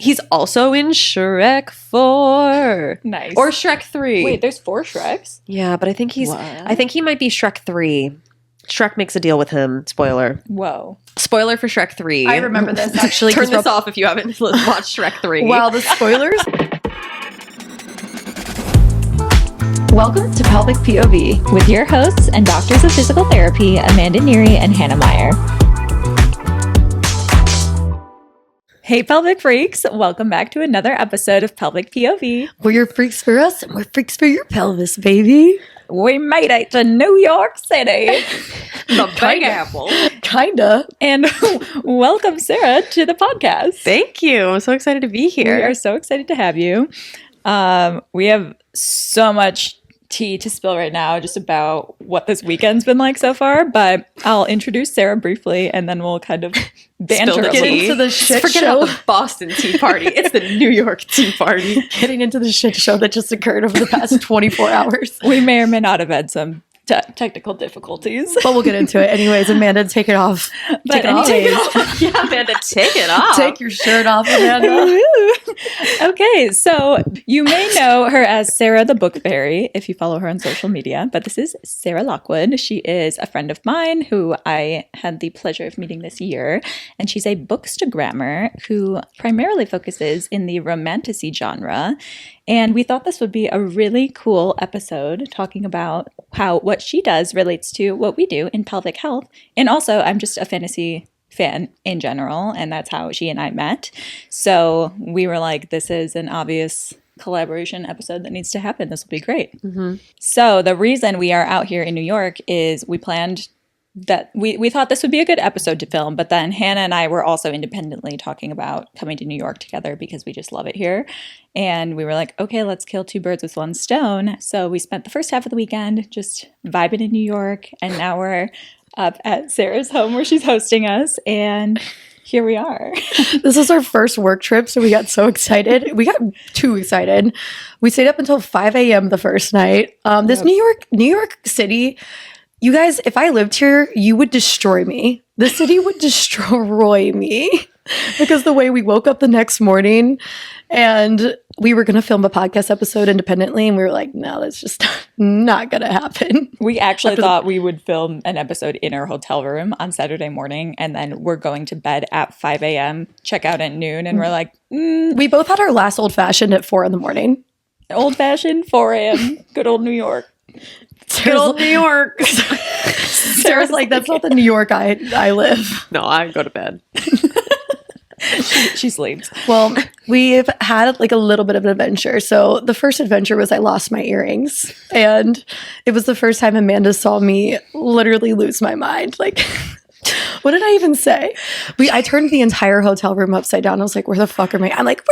He's also in Shrek 4. Nice. Or Shrek 3. Wait, there's 4 Shreks? Yeah, but I think he might be Shrek 3. Shrek makes a deal with him. Spoiler. Whoa. Spoiler for Shrek 3. I remember this, actually. Turn this off if you haven't watched Shrek 3. Wow, the spoilers. Welcome to Pelvic POV with your hosts and doctors of physical therapy, Amanda Neary and Hannah Meyer. Hey, Pelvic Freaks. Welcome back to another episode of Pelvic POV. We're your freaks for us, and we're freaks for your pelvis, baby. We made it to New York City. The Big Apple. Kinda. And welcome, Sarah, to the podcast. Thank you. I'm so excited to be here. We are so excited to have you. We have so much tea to spill right now just about what this weekend's been like so far, but I'll introduce Sarah briefly and then we'll kind of banter the a tea. little. Into the shit Forget show. about the Boston Tea Party. It's the New York Tea Party. Getting into the shit show that just occurred over the past 24 hours. We may or may not have had some technical difficulties. But we'll get into it. Anyways, Amanda, take it off. But Yeah, Amanda, take it off. Take your shirt off, Amanda. Okay, so you may know her as Sarah the Bookberry if you follow her on social media, but this is Sarah Lockwood. She is a friend of mine who I had the pleasure of meeting this year, and she's a bookstagrammer who primarily focuses in the romantasy genre. And we thought this would be a really cool episode talking about how what she does relates to what we do in pelvic health. And also, I'm just a fantasy fan in general, and that's how she and I met. So we were like, this is an obvious collaboration episode that needs to happen. This will be great. Mm-hmm. So the reason we are out here in New York is we planned that we thought this would be a good episode to film, but then Hannah and I were also independently talking about coming to New York together because we just love it here. And we were like, okay, let's kill two birds with one stone. So we spent the first half of the weekend just vibing in New York, and now we're up at Sarah's home where she's hosting us, and here we are. This is our first work trip, so we got so excited. We got too excited. We stayed up until 5 a.m. the first night. This New York City, you guys, if I lived here, you would destroy me. The city would destroy me because the way we woke up the next morning and we were going to film a podcast episode independently, and we were like, no, that's just not going to happen. We actually thought we would film an episode in our hotel room on Saturday morning, and then we're going to bed at 5 a.m., check out at noon, and we're like, We both had our last old fashioned at 4 a.m. Old fashioned, 4 a.m., good old New York. Good old New York. Sarah's like, that's not the New York I live. No, I go to bed. She sleeps. Well, we've had like a little bit of an adventure. So the first adventure was I lost my earrings, and it was the first time Amanda saw me literally lose my mind. Like, what did I even say? I turned the entire hotel room upside down. I was like, where the fuck are my? I'm like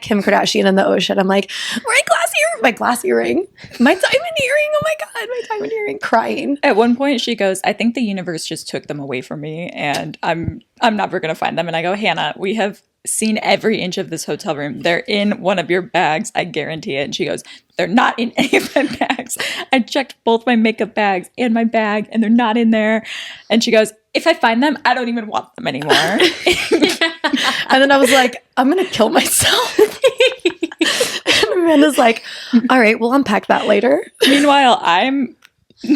Kim Kardashian in the ocean. I'm like, my glass earring, my diamond earring. Oh my God, my diamond earring, crying. At one point she goes, I think the universe just took them away from me, and I'm never going to find them. And I go, Hannah, we have seen every inch of this hotel room. They're in one of your bags. I guarantee it. And she goes, they're not in any of my bags. I checked both my makeup bags and my bag, and they're not in there. And she goes, if I find them, I don't even want them anymore. And then I was like, I'm going to kill myself. And Amanda's like, all right, we'll unpack that later. Meanwhile, I'm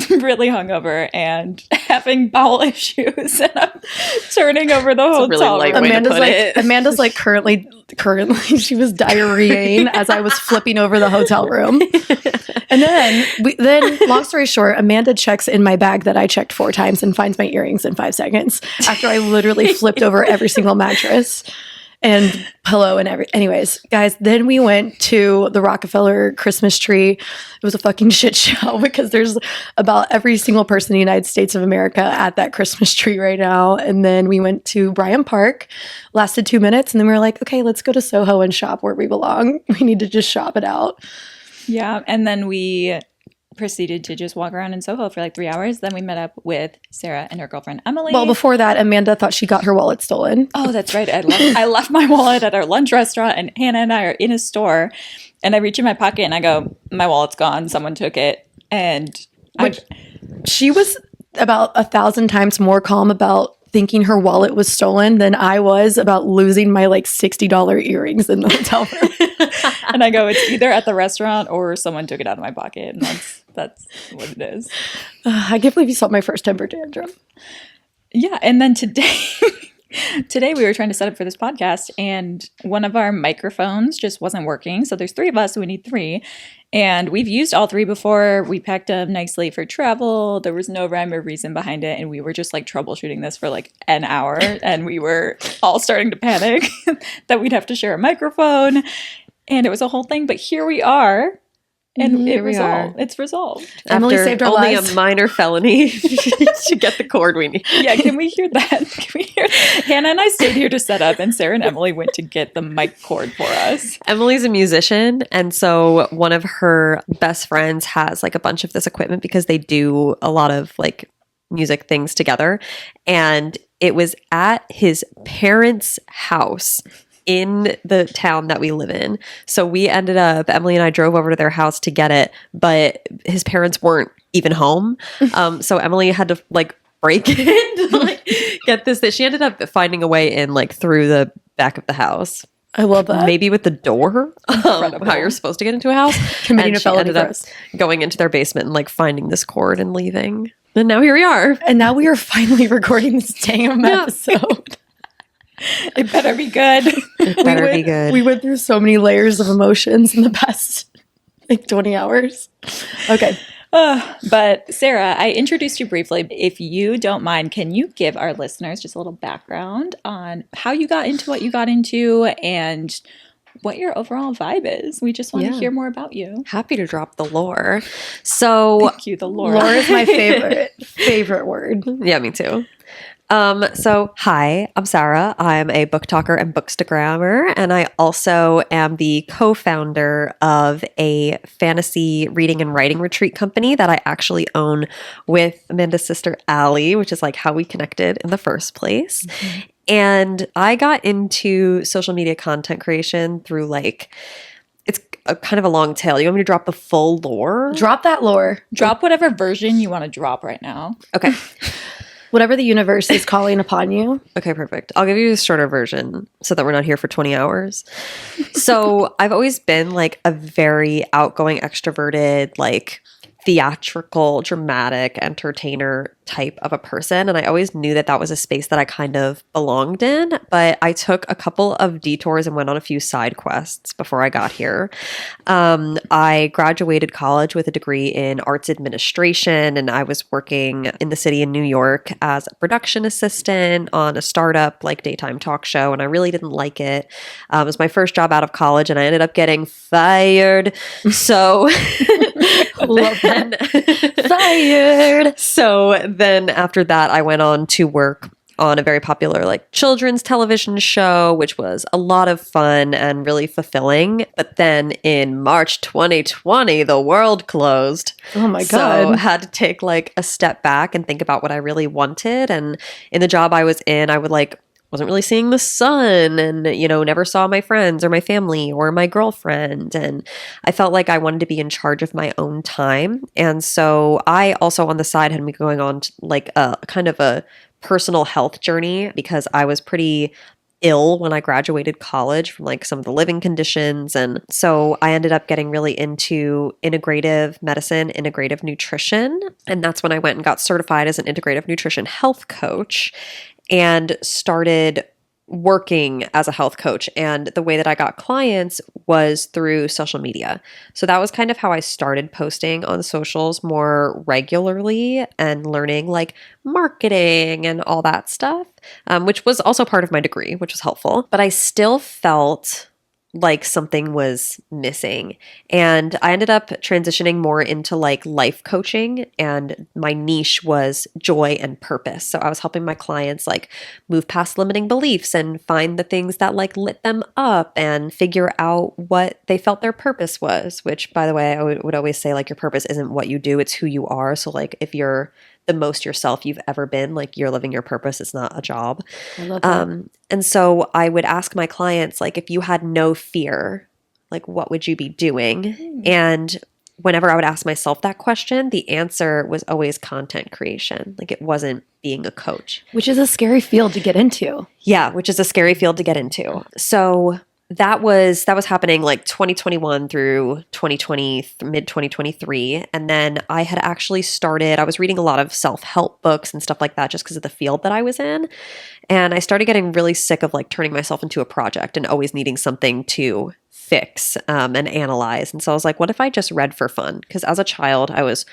really hungover and having bowel issues, and I'm turning over the hotel really room. Amanda's like currently she was diarrheaing as I was flipping over the hotel room. And then long story short, Amanda checks in my bag that I checked 4 times and finds my earrings in 5 seconds after I literally flipped over every single mattress and pillow and anyways, guys, then we went to the Rockefeller Christmas tree. It was a fucking shit show because there's about every single person in the United States of America at that Christmas tree right now. And then we went to Bryant Park, lasted 2 minutes, and then we were like, okay, let's go to Soho and shop where we belong. We need to just shop it out. Yeah, and then we proceeded to just walk around in Soho for like 3 hours. Then we met up with Sarah and her girlfriend Emily. Well, before that, Amanda thought she got her wallet stolen. Oh, that's right. I left my wallet at our lunch restaurant, and Hannah and I are in a store, and I reach in my pocket and I go, my wallet's gone. Someone took it. And she was about 1,000 times more calm about thinking her wallet was stolen than I was about losing my like $60 earrings in the hotel room. And I go, it's either at the restaurant or someone took it out of my pocket. And that's what it is. I can't believe you saw my first temper tantrum. Yeah. And then today we were trying to set up for this podcast and one of our microphones just wasn't working. So there's 3 of us, so we need 3. And we've used all 3 before. We packed up nicely for travel. There was no rhyme or reason behind it. And we were just like troubleshooting this for like an hour. And we were all starting to panic that we'd have to share a microphone. And it was a whole thing. But here we are. And it's resolved. Emily saved our only lives. A minor felony to get the cord we need. Yeah, can we hear that? Hannah and I stayed here to set up, and Sarah and Emily went to get the mic cord for us. Emily's a musician, and so one of her best friends has like a bunch of this equipment because they do a lot of like music things together. And it was at his parents' house in the town that we live in. So we ended up, Emily and I drove over to their house to get it, but his parents weren't even home. So Emily had to like break in to like get this. She ended up finding a way in like through the back of the house. I love that. Maybe with the door, how you're supposed to get into a house. Committing and a she felony ended for up us. going into their basement and like finding this cord and leaving. And now here we are. And now we are finally recording this damn episode. It better be good. It better be good. We went through so many layers of emotions in the past like 20 hours. Okay. But Sarah, I introduced you briefly. If you don't mind, can you give our listeners just a little background on how you got into what you got into and what your overall vibe is? We just want to hear more about you. Happy to drop the lore. So Thank you, the lore. Lore is my favorite word. yeah, me too. So hi, I'm Sarah. I'm a book talker and bookstagrammer, and I also am the co-founder of a fantasy reading and writing retreat company that I actually own with Amanda's sister, Allie, which is like how we connected in the first place. Mm-hmm. And I got into social media content creation through like, it's a kind of a long tail. You want me to drop the full lore? Drop that lore. Drop whatever version you want to drop right now. Okay. Whatever the universe is calling upon you. Okay, perfect. I'll give you a shorter version so that we're not here for 20 hours. So I've always been like a very outgoing, extroverted, like theatrical, dramatic entertainer type of a person. And I always knew that that was a space that I kind of belonged in. But I took a couple of detours and went on a few side quests before I got here. I graduated college with a degree in arts administration, and I was working in the city in New York as a production assistant on a startup like daytime talk show. And I really didn't like it. It was my first job out of college, and I ended up getting fired. So Love that. Fired. So then after that, I went on to work on a very popular like children's television show, which was a lot of fun and really fulfilling. But then in March 2020, the world closed. Oh my So God. had to take like a step back and think about what I really wanted. And in the job I was in, I would like wasn't really seeing the sun and, you know, never saw my friends or my family or my girlfriend. And I felt like I wanted to be in charge of my own time. And so I also on the side had been going on like a kind of a personal health journey because I was pretty ill when I graduated college from like some of the living conditions. And so I ended up getting really into integrative medicine, integrative nutrition. And that's when I went and got certified as an integrative nutrition health coach and started working as a health coach. And the way that I got clients was through social media. So that was kind of how I started posting on socials more regularly and learning like marketing and all that stuff, which was also part of my degree, which was helpful. But I still felt like something was missing. And I ended up transitioning more into like life coaching, and my niche was joy and purpose. So I was helping my clients like move past limiting beliefs and find the things that like lit them up and figure out what they felt their purpose was, which by the way, I would always say like your purpose isn't what you do, it's who you are. So like if you're the most yourself you've ever been, like you're living your purpose. It's not a job. I love that. And so I would ask my clients, like, if you had no fear, like, what would you be doing? And whenever I would ask myself that question, the answer was always content creation. Like it wasn't being a coach. Which is a scary field to get into. Yeah, which is a scary field to get into. So that was happening like 2021 through 2020, mid 2023. And then I had actually I was reading a lot of self-help books and stuff like that just because of the field that I was in. And I started getting really sick of like turning myself into a project and always needing something to fix and analyze. And so I was like, what if I just read for fun? Because as a child, I was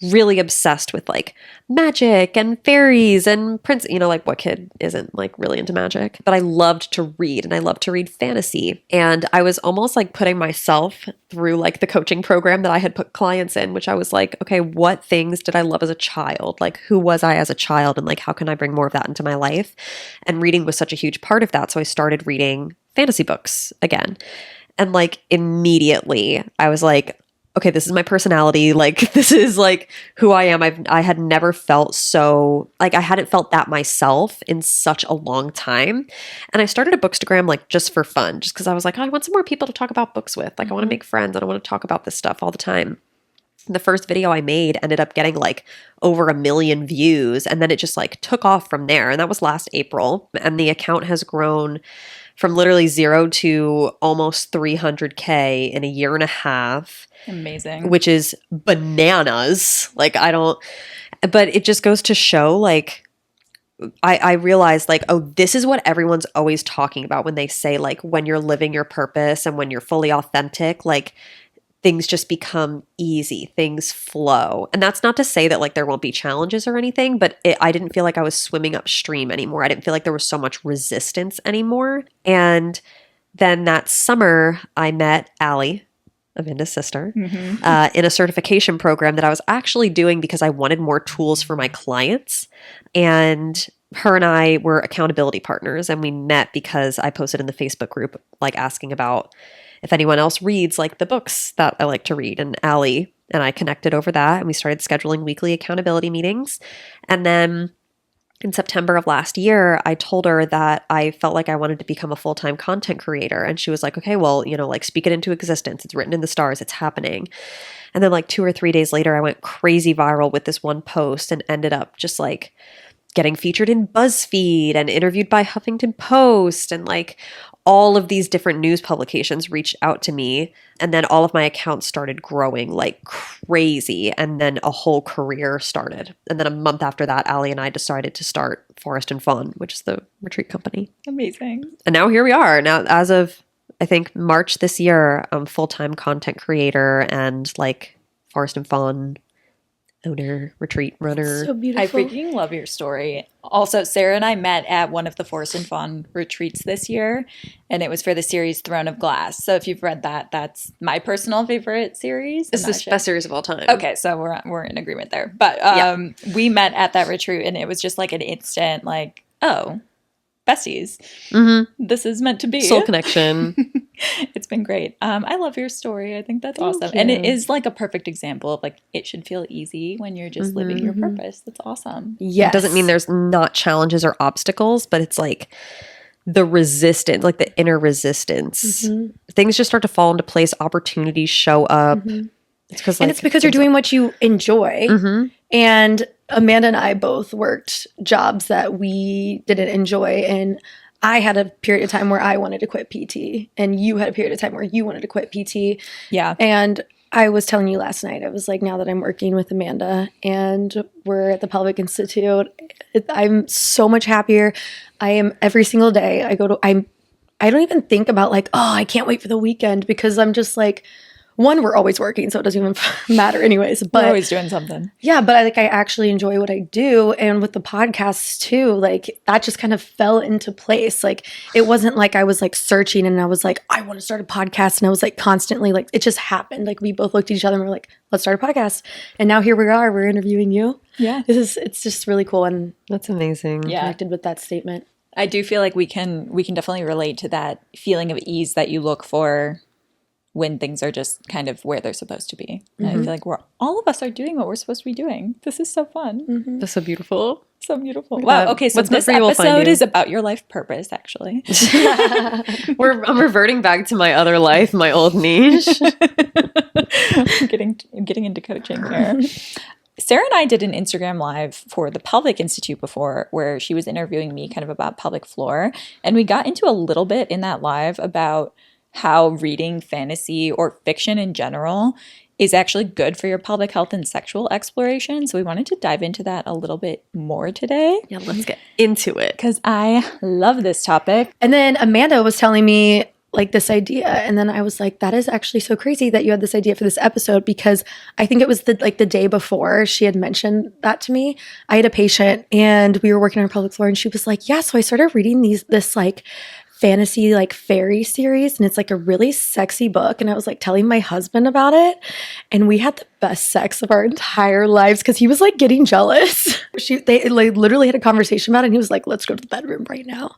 really obsessed with like magic and fairies and prince, like what kid isn't like really into magic? But I loved to read and I loved to read fantasy. And I was almost like putting myself through like the coaching program that I had put clients in, which I was like, okay, what things did I love as a child? Like who was I as a child? And like, how can I bring more of that into my life? And reading was such a huge part of that. So I started reading fantasy books again. And like immediately I was like, okay, this is my personality. Like, this is like who I am. I had never felt so, like I hadn't felt that myself in such a long time. And I started a bookstagram like just for fun, just because I was like, oh, I want some more people to talk about books with. Like I want to make friends. I don't want to talk about this stuff all the time. The first video I made ended up getting like over 1 million views. And then it just like took off from there. And that was last April. And the account has grown from literally 0 to almost 300K in a year and a half. Amazing. Which is bananas. Like but it just goes to show like, I realized like, oh, this is what everyone's always talking about when they say like, when you're living your purpose and when you're fully authentic, like things just become easy, things flow. And that's not to say that like there won't be challenges or anything, but I didn't feel like I was swimming upstream anymore. I didn't feel like there was so much resistance anymore. And then that summer I met Allie, Avinda's sister, in a certification program that I was actually doing because I wanted more tools for my clients. And her and I were accountability partners, and we met because I posted in the Facebook group like asking about if anyone else reads like the books that I like to read. And Allie and I connected over that, and we started scheduling weekly accountability meetings. And then in September of last year, I told her that I felt like I wanted to become a full-time content creator. And she was like, okay, well, like speak it into existence. It's written in the stars. It's happening. And then like 2 or 3 days later, I went crazy viral with this one post and ended up just like getting featured in BuzzFeed and interviewed by Huffington Post, and like all of these different news publications reached out to me. And then all of my accounts started growing like crazy. And then a whole career started. And then a month after that, Allie and I decided to start Forest and Fawn, which is the retreat company. Amazing. And now here we are. Now, as of, I think, March this year, I'm full-time content creator and like Forest and Fawn owner, retreat runner. So beautiful. I freaking love your story. Also, Sarah and I met at one of the Forest and Fawn retreats this year, and it was for the series Throne of Glass. So if you've read that, that's my personal favorite series. It's the best series of all time. Okay, so we're in agreement there. But we met at that retreat, and it was just like an instant like, oh, besties. This is meant to be. Soul connection. It's been great. I love your story. I think that's awesome. you. And it is like a perfect example of like, it should feel easy when you're just living your purpose. That's awesome. Yes. It doesn't mean there's not challenges or obstacles, but it's like the resistance, like the inner resistance. Things just start to fall into place. Opportunities show up. It's because you're doing what you enjoy. And Amanda and I both worked jobs that we didn't enjoy. And I had a period of time where I wanted to quit PT, and you had a period of time where you wanted to quit PT. Yeah. And I was telling you last night, I was like, now that I'm working with Amanda and we're at the Pelvic Institute, I'm so much happier. I am every single day. I don't even think about like, oh, I can't wait for the weekend, because I'm just like, one, we're always working, so it doesn't even matter anyways. But we're always doing something. Yeah, but I actually enjoy what I do. And with the podcasts too, like that just kind of fell into place. Like it wasn't like I was like searching and I was like, I want to start a podcast. And I was like constantly like, it just happened. Like we both looked at each other and we were like, let's start a podcast. And now here we are, we're interviewing you. Yeah. It's just really cool. And that's amazing. Yeah. Connected with that statement. I do feel like we can definitely relate to that feeling of ease that you look for when things are just kind of where they're supposed to be. And I feel like all of us are doing what we're supposed to be doing. This is so fun. That's so beautiful. So beautiful. Wow. Okay, so this episode is about your life purpose, actually. I'm reverting back to my other life, my old niche. I'm getting into coaching here. Sarah and I did an Instagram live for the Pelvic Institute before, where she was interviewing me kind of about pelvic floor. And we got into a little bit in that live about how reading fantasy or fiction in general is actually good for your pelvic health and sexual exploration. So we wanted to dive into that a little bit more today. Yeah, let's get into it. Because I love this topic. And then Amanda was telling me like this idea, and then I was like, that is actually so crazy that you had this idea for this episode, because I think it was the day before she had mentioned that to me. I had a patient and we were working on her pelvic floor, and she was like, yeah, so I started reading this like fantasy like fairy series, and it's like a really sexy book, and I was like telling my husband about it, and we had the best sex of our entire lives because he was like getting jealous. They like literally had a conversation about it, and he was like, let's go to the bedroom right now.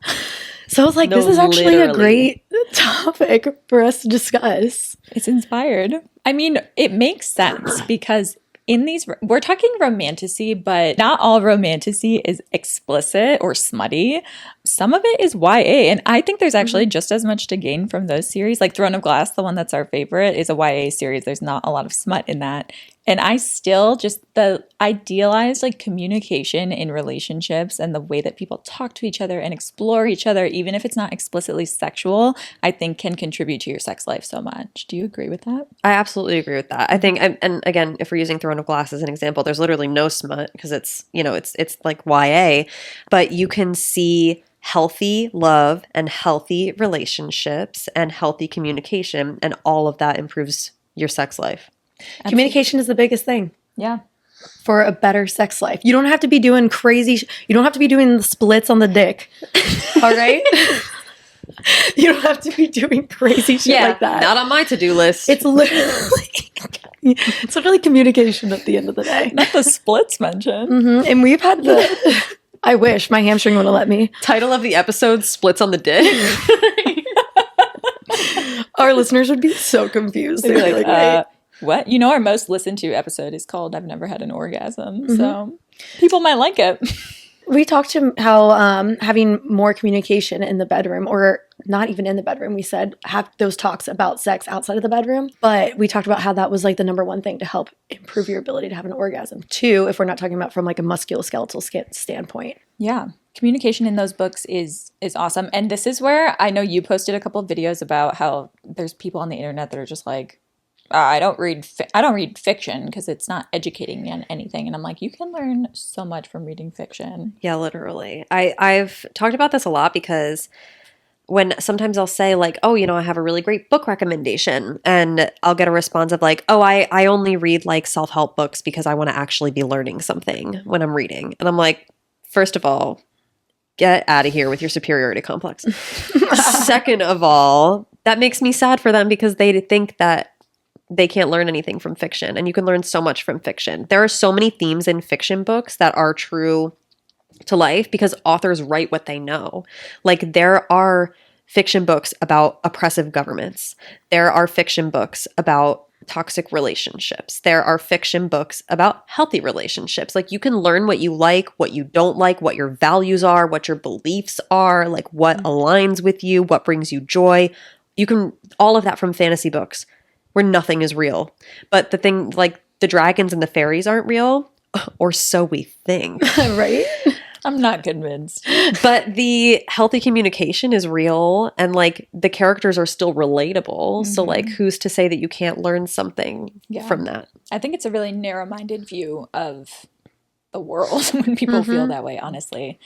So I was like, this is actually a great topic for us to discuss. It's inspired. I mean, it makes sense because in these, we're talking romantasy, but not all romantasy is explicit or smutty. Some of it is YA, and I think there's actually just as much to gain from those series. Like Throne of Glass, the one that's our favorite, is a YA series. There's not a lot of smut in that. And I still just, the idealized like communication in relationships and the way that people talk to each other and explore each other, even if it's not explicitly sexual, I think can contribute to your sex life so much. Do you agree with that? I absolutely agree with that. I think, and again, if we're using Throne of Glass as an example, there's literally no smut because it's, you know, it's like YA, but you can see healthy love and healthy relationships and healthy communication, and all of that improves your sex life. Absolutely. Communication is the biggest thing. Yeah. For a better sex life. You don't have to be doing crazy, you don't have to be doing the splits on the dick. All right? You don't have to be doing crazy shit like that. Not on my to-do list. It's literally communication at the end of the day. Not the splits mentioned. Mm-hmm. And we've had I wish my hamstring would have let me. Title of the episode, Splits on the Dick. Our listeners would be so confused. They'd be like, wait. What? You know, our most listened to episode is called I've Never Had an Orgasm. Mm-hmm. So people might like it. We talked to how having more communication in the bedroom, or not even in the bedroom, we said have those talks about sex outside of the bedroom. But we talked about how that was like the number one thing to help improve your ability to have an orgasm. Two, if we're not talking about from like a musculoskeletal standpoint. Yeah. Communication in those books is awesome. And this is where I know you posted a couple of videos about how there's people on the internet that are just like, I don't read fiction because it's not educating me on anything. And I'm like, you can learn so much from reading fiction. Yeah, literally. I've talked about this a lot because when sometimes I'll say like, oh, you know, I have a really great book recommendation, and I'll get a response of like, oh, I only read like self-help books because I want to actually be learning something when I'm reading. And I'm like, first of all, get out of here with your superiority complex. Second of all, that makes me sad for them because they think that they can't learn anything from fiction, and you can learn so much from fiction. There are so many themes in fiction books that are true to life because authors write what they know. Like there are fiction books about oppressive governments. There are fiction books about toxic relationships. There are fiction books about healthy relationships. Like you can learn what you like, what you don't like, what your values are, what your beliefs are, like what aligns with you, what brings you joy. You can, all of that from fantasy books where nothing is real. But the thing, like the dragons and the fairies aren't real, or so we think. Right? I'm not convinced. But the healthy communication is real, and like the characters are still relatable. Mm-hmm. So like who's to say that you can't learn something from that? I think it's a really narrow-minded view of the world when people feel that way, honestly.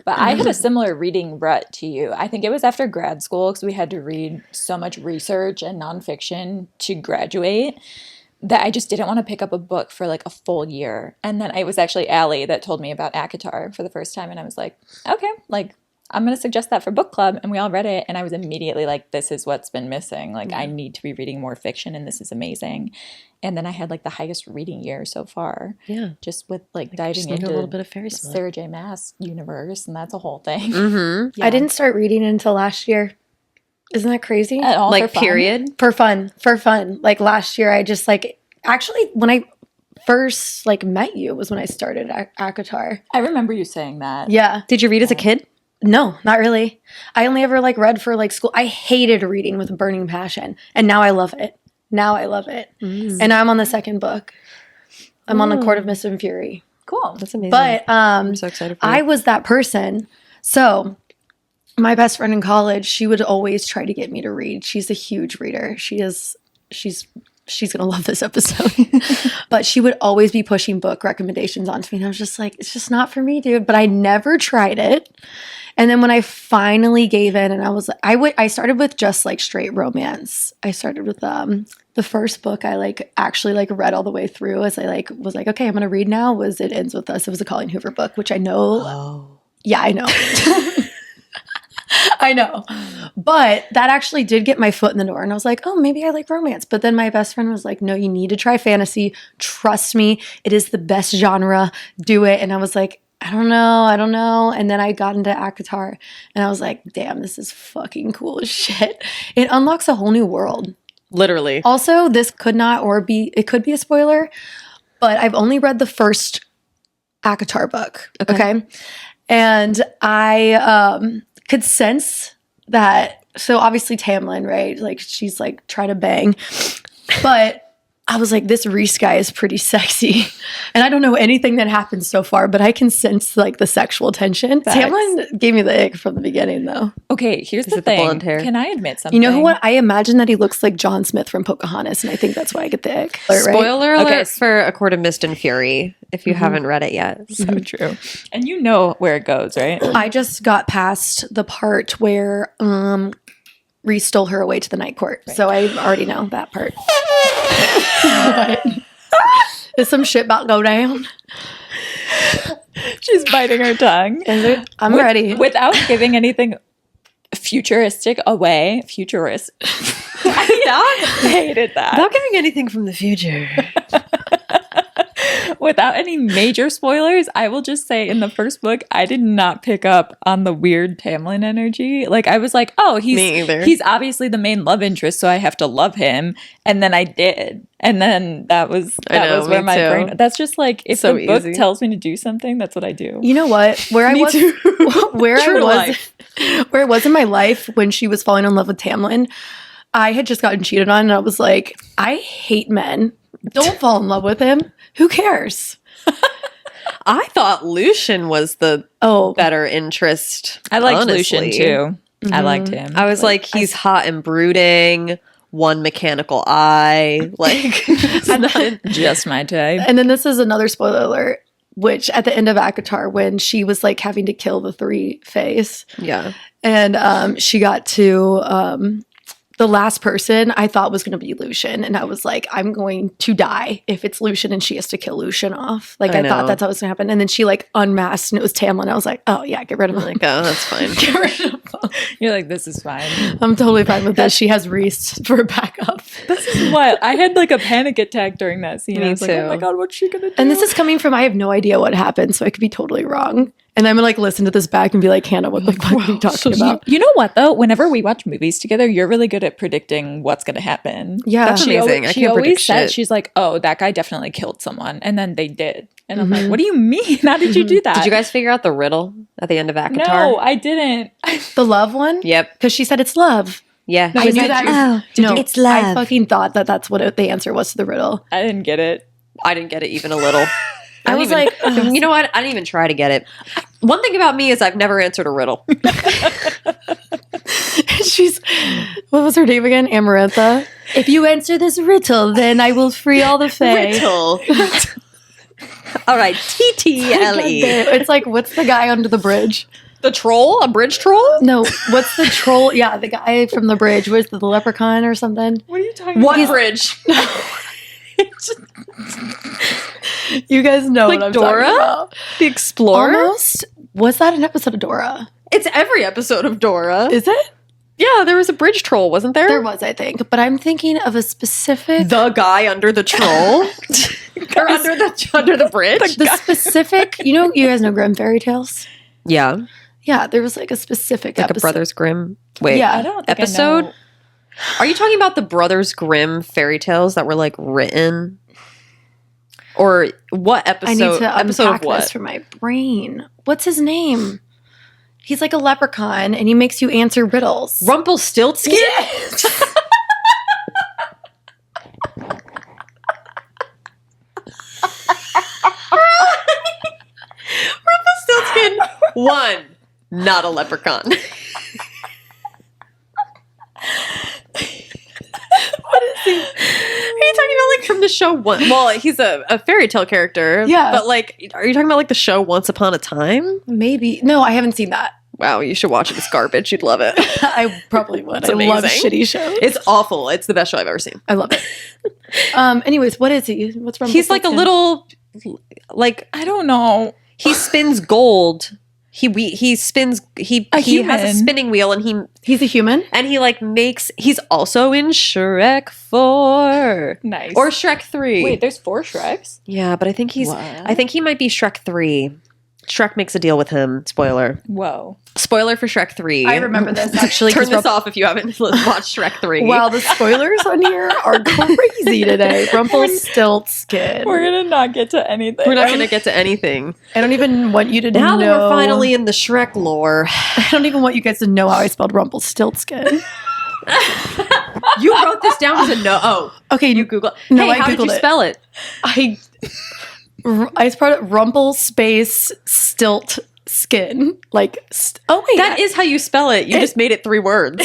But I had a similar reading rut to you. I think it was after grad school because we had to read so much research and nonfiction to graduate that I just didn't want to pick up a book for like a full year. And then it was actually Allie that told me about ACOTAR for the first time. And I was like, okay, like I'm going to suggest that for book club. And we all read it. And I was immediately like, this is what's been missing. Like I need to be reading more fiction, and this is amazing. And then I had like the highest reading year so far. Yeah. Just with like diving into a little bit of fairy smut. Sarah J. Maas universe. And that's a whole thing. Mm-hmm. Yeah. I didn't start reading until last year. Isn't that crazy? At all, like period? For fun. Like last year I just like, actually when I first like met you was when I started ACOTAR. I remember you saying that. Yeah. Did you read as a kid? No, not really. I only ever like read for like school. I hated reading with a burning passion, and now I love it. Now I love it. Mm. And I'm on the second book. I'm on the Court of Mist and Fury. Cool. That's amazing. But I'm so excited for I you. was that person. So my best friend in college, she would always try to get me to read. She's a huge reader. She's gonna love this episode. But she would always be pushing book recommendations onto me. And I was just like, it's just not for me, dude. But I never tried it. And then when I finally gave in and I started with just like straight romance. I started with the first book I like actually like read all the way through as I like was like, okay, I'm gonna read now, was It Ends With Us. It was a Colleen Hoover book, which I know. Oh. Yeah, I know. I know. But that actually did get my foot in the door. And I was like, oh, maybe I like romance. But then my best friend was like, no, you need to try fantasy. Trust me. It is the best genre. Do it. And I was like, I don't know. And then I got into ACOTAR and I was like, damn, this is fucking cool as shit. It unlocks a whole new world. Literally. Also, this could be a spoiler, but I've only read the first ACOTAR book. Okay. And I could sense that. So obviously Tamlin, right? Like she's like trying to bang. But I was like, this Reese guy is pretty sexy. And I don't know anything that happened so far, but I can sense like the sexual tension. Facts. Tamlin gave me the ick from the beginning though. Okay, here's Is the it the thing. blonde hair? Can I admit something? You know what? I imagine that he looks like John Smith from Pocahontas, and I think that's why I get the ick. Right? Spoiler alert Okay. for A Court of Mist and Fury if you haven't read it yet. So true. And you know where it goes, right? I just got past the part where Reese stole her away to the night court. Right. So I already know that part. What? Is some shit about to go down? She's biting her tongue. I'm ready. Without giving anything futuristic away. Futurist. I hated that. Without giving anything from the future. Without any major spoilers, I will just say in the first book, I did not pick up on the weird Tamlin energy. Like I was like, oh, Me either. he's obviously the main love interest, so I have to love him. And then I did. And then that was where me my too. brain. That's just like if So the book easy. tells me to do something, that's what I do. You know what? Where I Me was, too. where I True was, life. where it was in my life when she was falling in love with Tamlin, I had just gotten cheated on, and I was like, I hate men. Don't fall in love with him. Who cares? I thought Lucian was the Oh, better interest. I liked honestly. Lucian too. I liked him. I was like, he's hot and brooding, one mechanical eye. Like, it's not just my type. and then this is another spoiler alert. Which at the end of ACOTAR, when she was like having to kill the three Fays, yeah. and she got to the last person I thought was going to be Lucian, and I was like, I'm going to die if it's Lucian and she has to kill Lucian off. Like I I thought know. that's how it was going to happen, and then she like unmasked and it was Tamlin. I was like, oh yeah, get rid of him. Like, oh, that's fine. Get rid of him. You're like, this is fine. I'm totally fine with this. She has Reese for a backup. This is wild. I had like a panic attack during that scene. Me I was like, oh too. my god, what's she gonna do? And this is coming from I have no idea what happened, so I could be totally wrong. And I'm gonna like listen to this back and be like, Hannah, what the fuck are you talking about? You know what though? Whenever we watch movies together, you're really good at predicting what's going to happen. Yeah. That's amazing. I She can't always predict says, shit. she's like, "Oh, that guy definitely killed someone," and then they did. And I'm like, "What do you mean? How did you do that?" Did you guys figure out the riddle at the end of ACOTAR? No, I didn't. The love one? Yep. Because she said it's love. Yeah. No, I is knew that that. true? No, It's love. I fucking thought that that's what the answer was to the riddle. I didn't get it. I didn't get it even a little. I was like, ugh. you know what? I didn't even try to get it. One thing about me is I've never answered a riddle. She's, what was her name again? Amarantha. If you answer this riddle, then I will free all the fae. Riddle. All right, TTLE. It's like, what's the guy under the bridge? The troll? A bridge troll? No, what's the troll? Yeah, the guy from the bridge. Where's the leprechaun or something? What are you talking What about? bridge? You guys know Like what I'm Dora? talking about. The Explorer? Almost. Was that an episode of Dora? It's every episode of Dora. Is it? Yeah, there was a bridge troll, wasn't there? There was, I think. But I'm thinking of a specific... The guy under the troll? Or under the bridge? The specific... You guys know Grimm fairy tales? Yeah. Yeah, there was like a specific Like episode. a Brothers Grimm. Wait. Yeah. I don't think Episode? I know. Are you talking about the Brothers Grimm fairy tales that were like written? Or what episode? I need to episode unpack of what? this from my brain. What's his name? He's like a leprechaun, and he makes you answer riddles. Rumpelstiltskin? Yes! One, not a leprechaun. What is he? Are you talking about like from the show One? Well, he's a fairy tale character. Yeah. But like, are you talking about like the show Once Upon a Time? Maybe. No, I haven't seen that. Wow, you should watch it. It's garbage. You'd love it. I probably would. It's I love amazing. shitty shows. It's awful. It's the best show I've ever seen. I love it. Anyways, what is he? What's wrong? He's like a little, like, I don't know. he spins gold. He spins. He has a human. spinning wheel, and He's a human. he like makes. He's also in Shrek 4. Nice. Or Shrek 3. Wait, there's 4 Shreks? Yeah, but I think What? I think he might be Shrek 3. Shrek makes a deal with him. Spoiler. Whoa. Spoiler for Shrek 3. I remember this actually. Turn 'cause this off if you haven't watched Shrek 3. Wow, the spoilers on here are crazy today. Rumpelstiltskin. We're gonna not get to anything. We're not going to get to anything. I don't even want you to Now know. that we're finally in the Shrek lore. I don't even want you guys to know how I spelled Rumpelstiltskin. You wrote this down to know. Oh, Okay, you Google. No, Hey, I how did Googled you it. spell it? I spelled it Rumple space stilt skin. Like, oh wait, That is how you spell it. You just made it 3 words.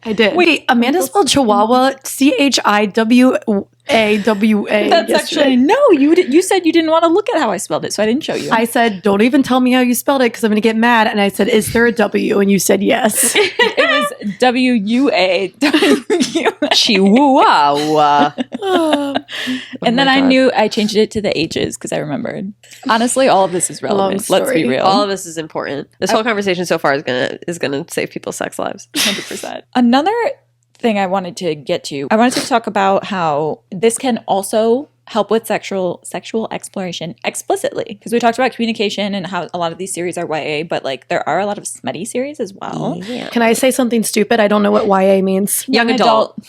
I did. Wait, Amanda spelled Chihuahua CHIWAWA. That's yesterday. actually no. You said you didn't want to look at how I spelled it, so I didn't show you. I said, don't even tell me how you spelled it because I'm going to get mad. And I said, is there a W? And you said yes. It was WUAWU. Chihuahua. And then my I God. knew I changed it to the H's because I remembered. Honestly, all of this is relevant. Long Let's be story. real. All of this is important. This whole conversation so far is gonna save people's sex lives. 100%. Another thing I wanted to get to, I wanted to talk about how this can also help with sexual exploration explicitly, because we talked about communication and how a lot of these series are YA, but like there are a lot of smutty series as well. Yeah. Can I say something stupid? I don't know what YA means. Young adult.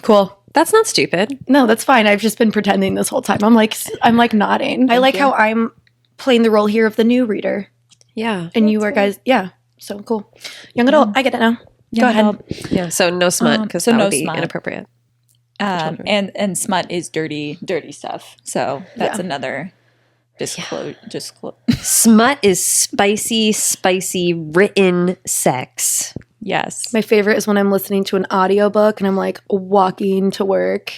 Cool. That's not stupid. No, that's fine. I've just been pretending this whole time. I'm like nodding. I like you. how I'm playing the role here of the new reader. Yeah. And you are guys, yeah. So cool. Young adult, I get it now. Go ahead. Yeah. So no smut because so that no would be smut. inappropriate. And smut is dirty stuff. So that's Yeah. another disclosure. Smut is spicy written sex. Yes. My favorite is when I'm listening to an audiobook and I'm like walking to work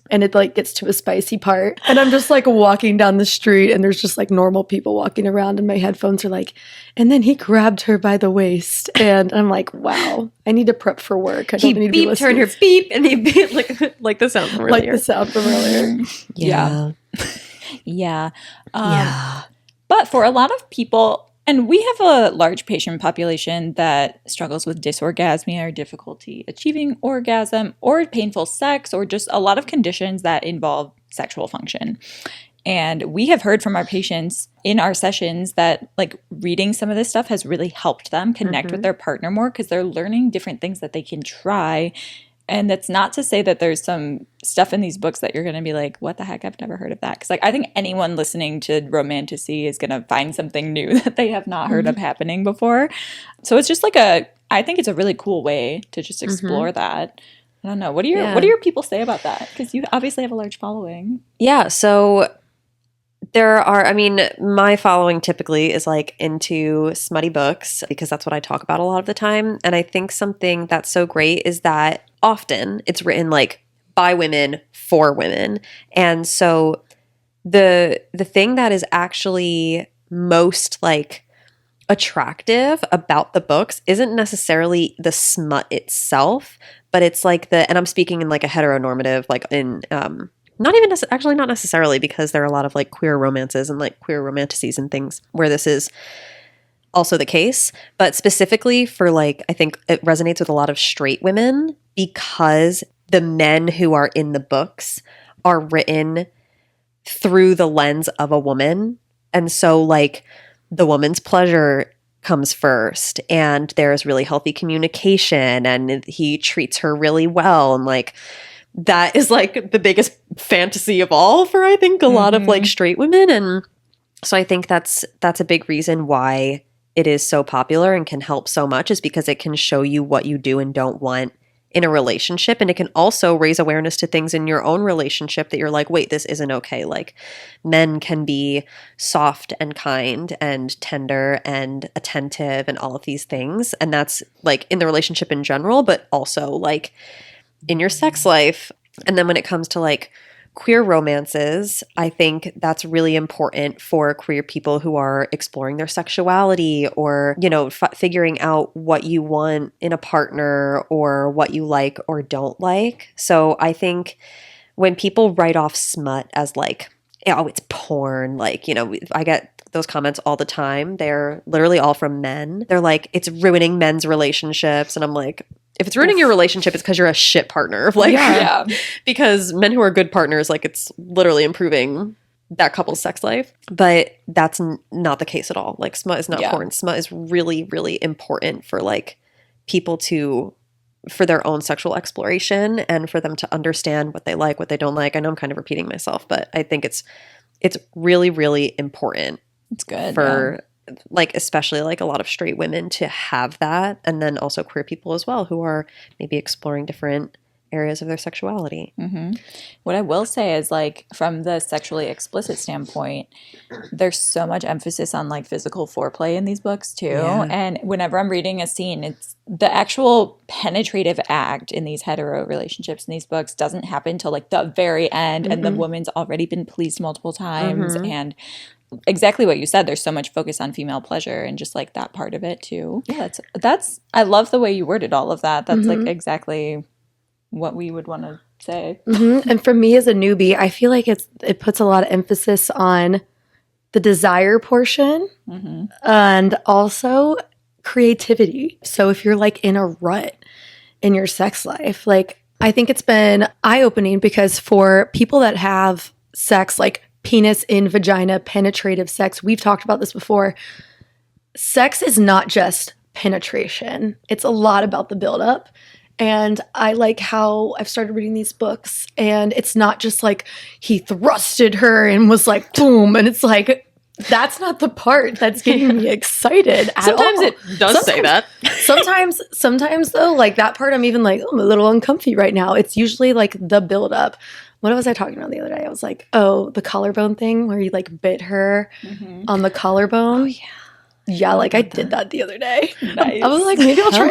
and it like gets to a spicy part and I'm just like walking down the street and there's just like normal people walking around and my headphones are like, and then he grabbed her by the waist and I'm like, wow, I need to prep for work. I don't He need to be beeped her listening. and her beep, and he beep like the sound from Like earlier. the sound from earlier. Yeah. Yeah. But for a lot of people, and we have a large patient population that struggles with dysorgasmia or difficulty achieving orgasm or painful sex or just a lot of conditions that involve sexual function. And we have heard from our patients in our sessions that like reading some of this stuff has really helped them connect with their partner more because they're learning different things that they can try. And that's not to say that there's some stuff in these books that you're going to be like, what the heck? I've never heard of that. Because like I think anyone listening to romantasy is going to find something new that they have not heard of happening before. So it's just like I think it's a really cool way to just explore that. I don't know. What do your people say about that? Because you obviously have a large following. Yeah. So my following typically is like into smutty books because that's what I talk about a lot of the time. And I think something that's so great is that often it's written like by women for women. And so the thing that is actually most like attractive about the books isn't necessarily the smut itself, but it's like and I'm speaking in like a heteronormative, like in, not even actually not necessarily because there are a lot of like queer romances and like queer romantasies and things where this is also the case, but specifically for like, I think it resonates with a lot of straight women because the men who are in the books are written through the lens of a woman. And so like the woman's pleasure comes first and there's really healthy communication and he treats her really well. And like, that is like the biggest fantasy of all for, I think, a lot of like straight women. And so I think that's a big reason why it is so popular and can help so much is because it can show you what you do and don't want in a relationship. And it can also raise awareness to things in your own relationship that you're like, wait, this isn't okay. Like, men can be soft and kind and tender and attentive and all of these things. And that's like in the relationship in general, but also like in your sex life. And then when it comes to like queer romances, I think that's really important for queer people who are exploring their sexuality or, you know, figuring out what you want in a partner or what you like or don't like. So I think when people write off smut as like, oh, it's porn, like, you know, I get those comments all the time. They're literally all from men. They're like, it's ruining men's relationships. And I'm like, if it's ruining your relationship, it's because you're a shit partner. Like, Yeah. because men who are good partners, like, it's literally improving that couple's sex life. But that's not the case at all. Like, smut is not porn. Smut is really, really important for like people for their own sexual exploration and for them to understand what they like, what they don't like. I know I'm kind of repeating myself, but I think it's really, really important. It's good for like, especially like a lot of straight women to have that. And then also queer people as well who are maybe exploring different areas of their sexuality. Mm-hmm. What I will say is like from the sexually explicit standpoint, there's so much emphasis on like physical foreplay in these books too. Yeah. And whenever I'm reading a scene, it's the actual penetrative act in these hetero relationships in these books doesn't happen till like the very end. Mm-hmm. And the woman's already been pleased multiple times. Mm-hmm. And exactly what you said, there's so much focus on female pleasure and just like that part of it too. Yeah, that's I love the way you worded all of that. That's like exactly what we would want to say. Mm-hmm. And for me as a newbie, I feel like it puts a lot of emphasis on the desire portion and also creativity. So if you're like in a rut in your sex life, like I think it's been eye-opening because for people that have sex, like penis in vagina, penetrative sex, we've talked about this before. Sex is not just penetration. It's a lot about the buildup. And I like how I've started reading these books and it's not just like he thrusted her and was like, boom. And it's like, that's not the part that's getting me excited at Sometimes all. It does say that. Sometimes though, like that part, I'm even like, oh, I'm a little uncomfy right now. It's usually like the buildup. What was I talking about the other day? I was like, oh, the collarbone thing where he like bit her on the collarbone. Oh, yeah. Yeah, like I did that the other day. Nice. I was like, maybe I'll try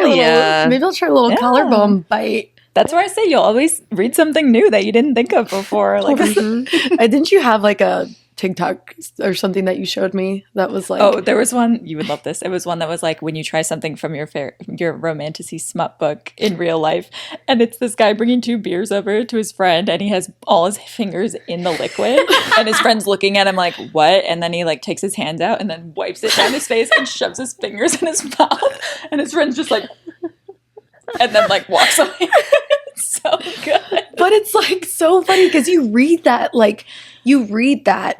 a little collarbone bite. That's where I say you'll always read something new that you didn't think of before. Like, didn't you have like a TikTok or something that you showed me that was like? Oh, there was one. You would love this. It was one that was like when you try something from your romantasy smut book in real life, and it's this guy bringing 2 beers over to his friend, and he has all his fingers in the liquid, and his friend's looking at him like, "What?" And then he like takes his hands out and then wipes it down his face and shoves his fingers in his mouth, and his friend's just like, and then like walks away. It's so good. But it's like so funny because you read that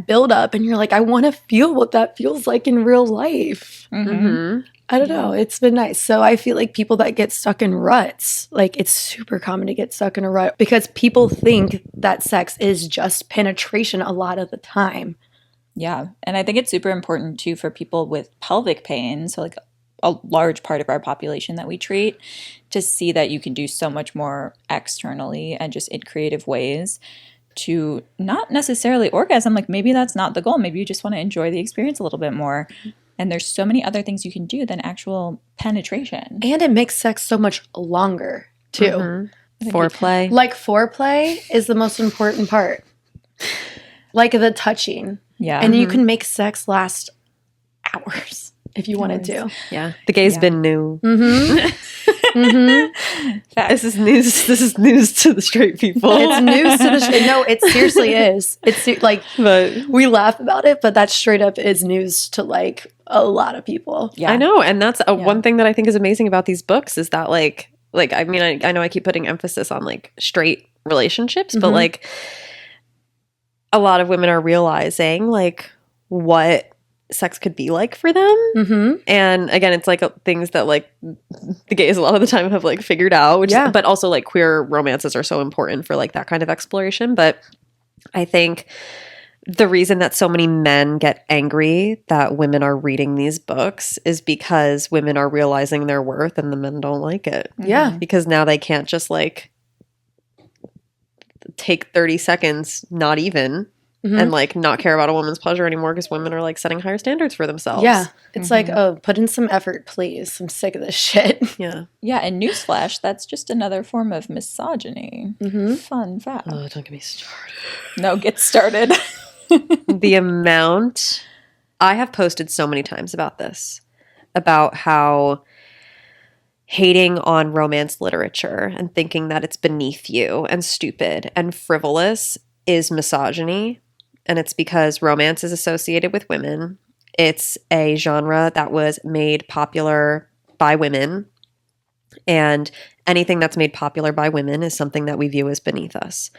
build up and you're like, I want to feel what that feels like in real life. Mm-hmm. I don't know. It's been nice. So I feel like people that get stuck in ruts, like it's super common to get stuck in a rut because people think that sex is just penetration a lot of the time. Yeah. And I think it's super important too for people with pelvic pain. So like a large part of our population that we treat, to see that you can do so much more externally and just in creative ways to not necessarily orgasm. Like maybe that's not the goal. Maybe you just want to enjoy the experience a little bit more. And there's so many other things you can do than actual penetration. And it makes sex so much longer too. Mm-hmm. Foreplay. Like foreplay is the most important part. Like the touching. Yeah. And you can make sex last hours. If you wanted to. Yeah. The gay's been new. This is news to the straight people. It's news to the straight. No, it seriously is. It's like, but we laugh about it, but that straight up is news to like a lot of people. Yeah. I know. And that's one thing that I think is amazing about these books is that like, I mean, I know I keep putting emphasis on like straight relationships, but like a lot of women are realizing like what sex could be like for them. And again, it's like things that like the gays a lot of the time have like figured out, which is, but also like queer romances are so important for like that kind of exploration. But I think the reason that so many men get angry that women are reading these books is because women are realizing their worth and the men don't like it. Yeah. Because now they can't just like take 30 seconds, not even, and like not care about a woman's pleasure anymore because women are like setting higher standards for themselves. Yeah. It's like, oh, put in some effort, please. I'm sick of this shit. Yeah. Yeah, and newsflash, that's just another form of misogyny. Fun fact. Oh, don't get me started. No, get started. The amount I have posted so many times about this, about how hating on romance literature and thinking that it's beneath you and stupid and frivolous is misogyny. And it's because romance is associated with women. It's a genre that was made popular by women. And anything that's made popular by women is something that we view as beneath us.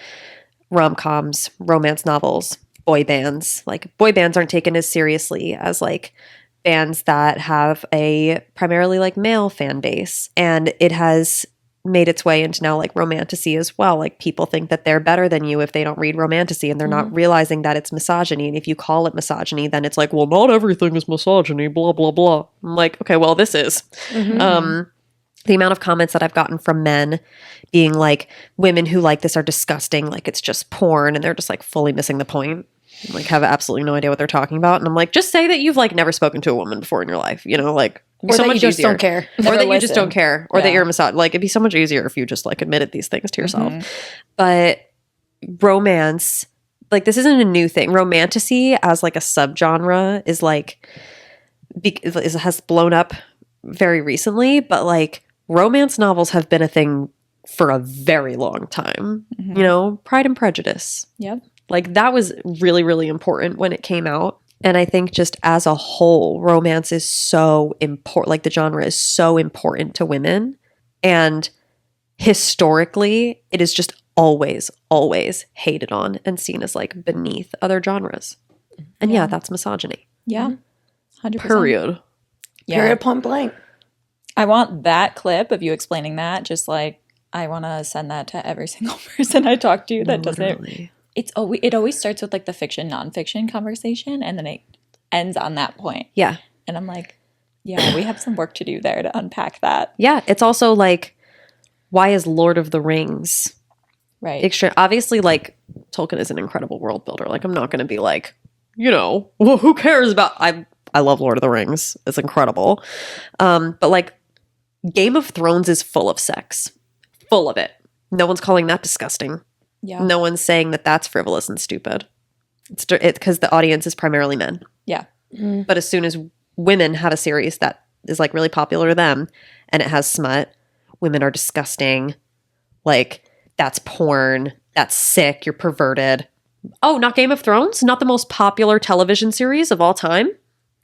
Rom-coms, romance novels, boy bands. Like, boy bands aren't taken as seriously as like bands that have a primarily like male fan base. And it has made its way into now like romantasy as well. Like, people think that they're better than you if they don't read romantasy, and they're not realizing that it's misogyny. And if you call it misogyny, then it's like, well, not everything is misogyny, blah, blah, blah. I'm like, okay, well, this is. The amount of comments that I've gotten from men being like, women who like this are disgusting, like it's just porn, and they're just like fully missing the point. Like, have absolutely no idea what they're talking about. And I'm like, just say that you've like never spoken to a woman before in your life, you know, like, Or so that much you just easier. don't care. Or that you just listen. don't care. Or that Yeah. you're a misogynist. Like, it'd be so much easier if you just like admitted these things to yourself. But romance, like, this isn't a new thing. Romantasy as like a subgenre is like, has blown up very recently, but like romance novels have been a thing for a very long time. You know, Pride and Prejudice. Yep. Like, that was really, really important when it came out. And I think just as a whole, romance is so important. Like, the genre is so important to women. And historically, it is just always, always hated on and seen as like beneath other genres. And yeah, that's misogyny. Yeah. 100%. Period. Yeah. Period, point blank. I want that clip of you explaining that. Just like, I want to send that to every single person I talk to that doesn't. Literally. It always starts with like the fiction, nonfiction conversation, and then it ends on that point. Yeah. And I'm like, yeah, we have some work to do there to unpack that. Yeah. It's also like, why is Lord of the Rings Right. extra? Obviously, like, Tolkien is an incredible world builder. Like, I'm not going to be like, you know, well, who cares about? I love Lord of the Rings. It's incredible. But like, Game of Thrones is full of sex, full of it. No one's calling that disgusting. Yeah. No one's saying that that's frivolous and stupid. It's because the audience is primarily men. Yeah. But as soon as women have a series that is like really popular to them and it has smut, women are disgusting. Like, that's porn. That's sick. You're perverted. Oh, not Game of Thrones? Not the most popular television series of all time?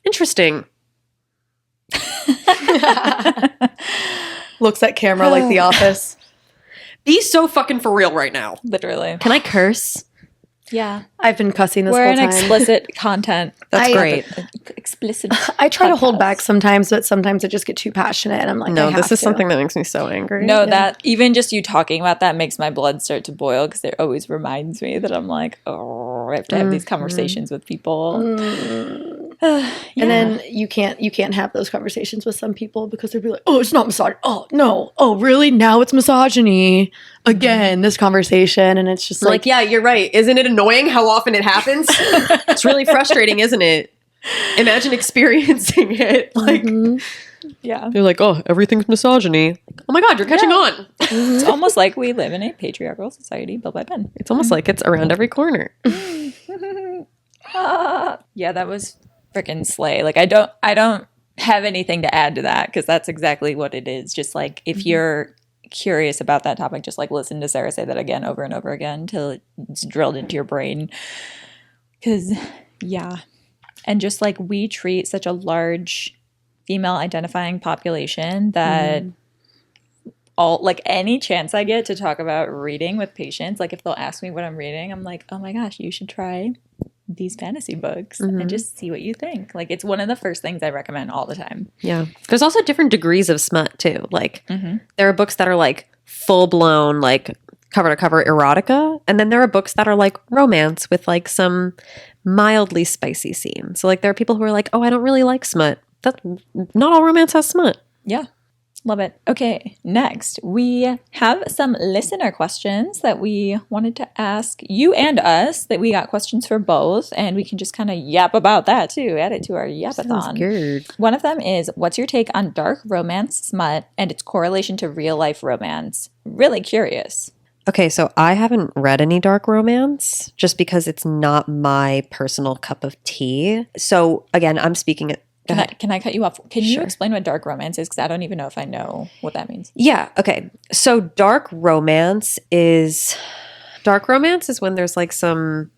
Interesting. Looks at camera like The Office. Be so fucking for real right now. Literally. Can I curse? Yeah. I've been cussing this We're whole an time. explicit content. That's I- great. Explicit. I try to hold podcast. back sometimes, but sometimes I just get too passionate and I'm like, No, I this have is to. something that makes me so angry. No, that even just you talking about that makes my blood start to boil because it always reminds me that I'm like, oh, I have to have these conversations with people. And then you can't have those conversations with some people because they'll be like, oh, it's not misogyny. Oh, no. Oh, really? Now it's misogyny. Again, this conversation. And it's just Like, yeah, you're right. Isn't it annoying how often it happens? It's really frustrating, isn't it? Imagine experiencing it. Like, Yeah. they're like, oh, everything's misogyny. Like, oh my God, you're catching on. It's almost like we live in a patriarchal society built by men. It's almost like it's around every corner. Yeah, that was freaking slay. Like, I don't have anything to add to that because that's exactly what it is. Just like, if you're curious about that topic, just like listen to Sarah say that again over and over again until it's drilled into your brain. Because, yeah. And just like we treat such a large female identifying population that all, like, any chance I get to talk about reading with patients, like if they'll ask me what I'm reading, I'm like, oh my gosh, you should try these fantasy books and just see what you think. Like, it's one of the first things I recommend all the time. Yeah. There's also different degrees of smut, too. Like, there are books that are like full blown, like cover to cover erotica. And then there are books that are like romance with like some mildly spicy scene. So like there are people who are like, oh, I don't really like smut. That not all romance has smut. Yeah. Love it. Okay, next we have some listener questions that we wanted to ask you and us, that we got questions for both, and we can just kind of yap about that too, add it to our yapathon. Sounds good. One of them is, what's your take on dark romance smut and its correlation to real life romance? Really curious. Okay, so I haven't read any dark romance just because it's not my personal cup of tea. So again, I'm speaking at Can I cut you off? Can you Sure. explain what dark romance is? Because I don't even know if I know what that means. Yeah, okay. So dark romance is when there's like some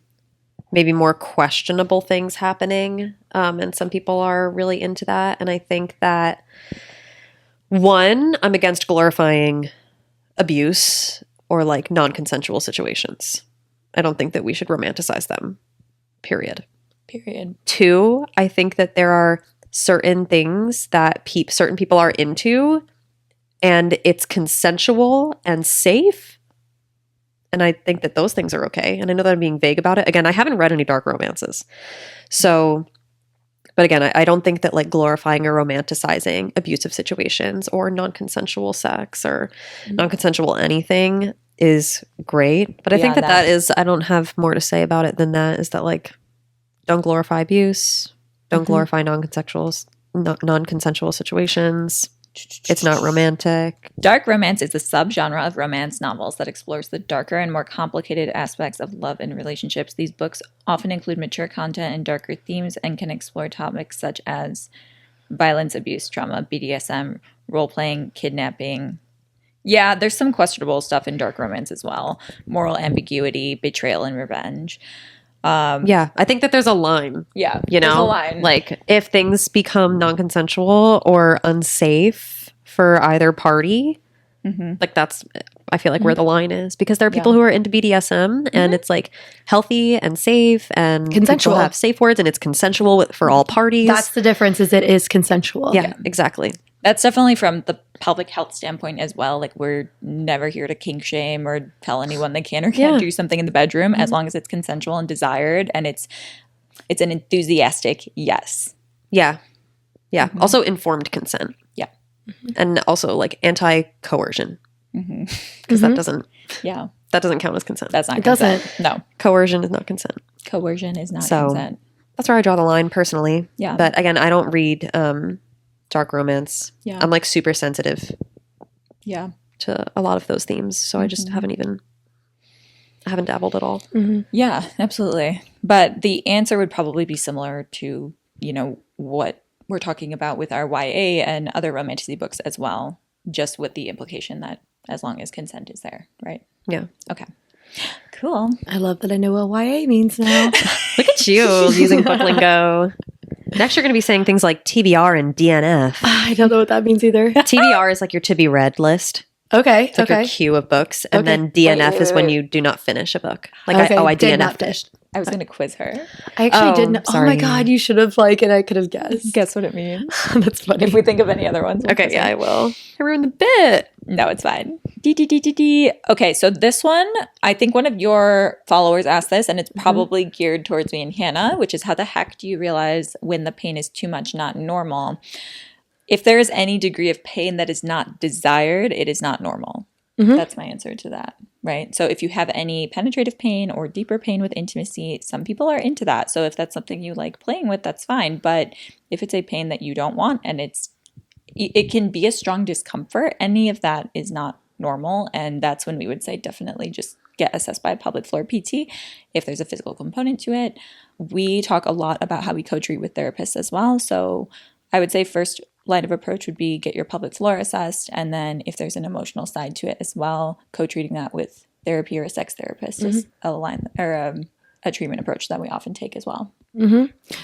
maybe more questionable things happening. And some people are really into that. And I think that one, I'm against glorifying abuse or like non-consensual situations. I don't think that we should romanticize them. Period. Two, I think that there are certain things that certain people are into and it's consensual and safe. And I think that those things are okay. And I know that I'm being vague about it. Again, I haven't read any dark romances. So, but again, I don't think that like glorifying or romanticizing abusive situations or non-consensual sex or non-consensual anything is great. But I think that is, I don't have more to say about it than that, is that like, don't glorify abuse. Don't glorify non-consensual situations. It's not romantic. Dark romance is a subgenre of romance novels that explores the darker and more complicated aspects of love and relationships. These books often include mature content and darker themes and can explore topics such as violence, abuse, trauma, BDSM, role-playing, kidnapping. Yeah, there's some questionable stuff in dark romance as well. Moral ambiguity, betrayal, and revenge. Yeah, I think that there's a line. Yeah, you know, there's a line. Like if things become non-consensual or unsafe for either party, like that's, I feel like where the line is, because there are people who are into BDSM and it's like healthy and safe and Consensual. people have safe words and it's consensual for all parties. That's the difference, is it is consensual. yeah, exactly. That's definitely from the pelvic health standpoint as well. Like, we're never here to kink shame or tell anyone they can or can't do something in the bedroom, as long as it's consensual and desired and it's an enthusiastic yes. Yeah. Yeah. Also informed consent. Yeah. And also like anti-coercion. Because that doesn't count as consent. That's not It consent. doesn't. No. Coercion is not consent. Coercion is not So- consent. That's where I draw the line personally. Yeah. But again, I don't read dark romance. Yeah. I'm like super sensitive Yeah. to a lot of those themes. So I just haven't dabbled at all. Yeah, absolutely. But the answer would probably be similar to, you know, what we're talking about with our YA and other romantasy books as well, just with the implication that as long as consent is there, right? Yeah. Okay. Cool. I love that I know what YA means now. Look at you using book lingo. Next, you're going to be saying things like TBR and DNF. I don't know what that means either. TBR is like your to be read list. Okay. It's like your queue of books. And then DNF is when you do not finish a book. Like, I did not DNF'd finish. it. I was going to quiz her. I actually didn't. Oh sorry. my God, you should have and I could have guessed. Guess what it means? That's funny. If we think of any other ones. we'll Okay, quiz yeah, her. I will. I ruined the bit. No, it's fine. D. Okay, so this one, I think one of your followers asked this, and it's probably geared towards me and Hannah, which is, how the heck do you realize when the pain is too much, not normal? If there is any degree of pain that is not desired, it is not normal. That's my answer to that, right? So if you have any penetrative pain or deeper pain with intimacy, some people are into that. So if that's something you like playing with, that's fine. But if it's a pain that you don't want and it can be a strong discomfort, any of that is not normal. And that's when we would say definitely just get assessed by a pelvic floor PT if there's a physical component to it. We talk a lot about how we co-treat with therapists as well. So I would say first line of approach would be get your pelvic floor assessed. And then if there's an emotional side to it as well, co-treating that with therapy or a sex therapist is a treatment approach that we often take as well.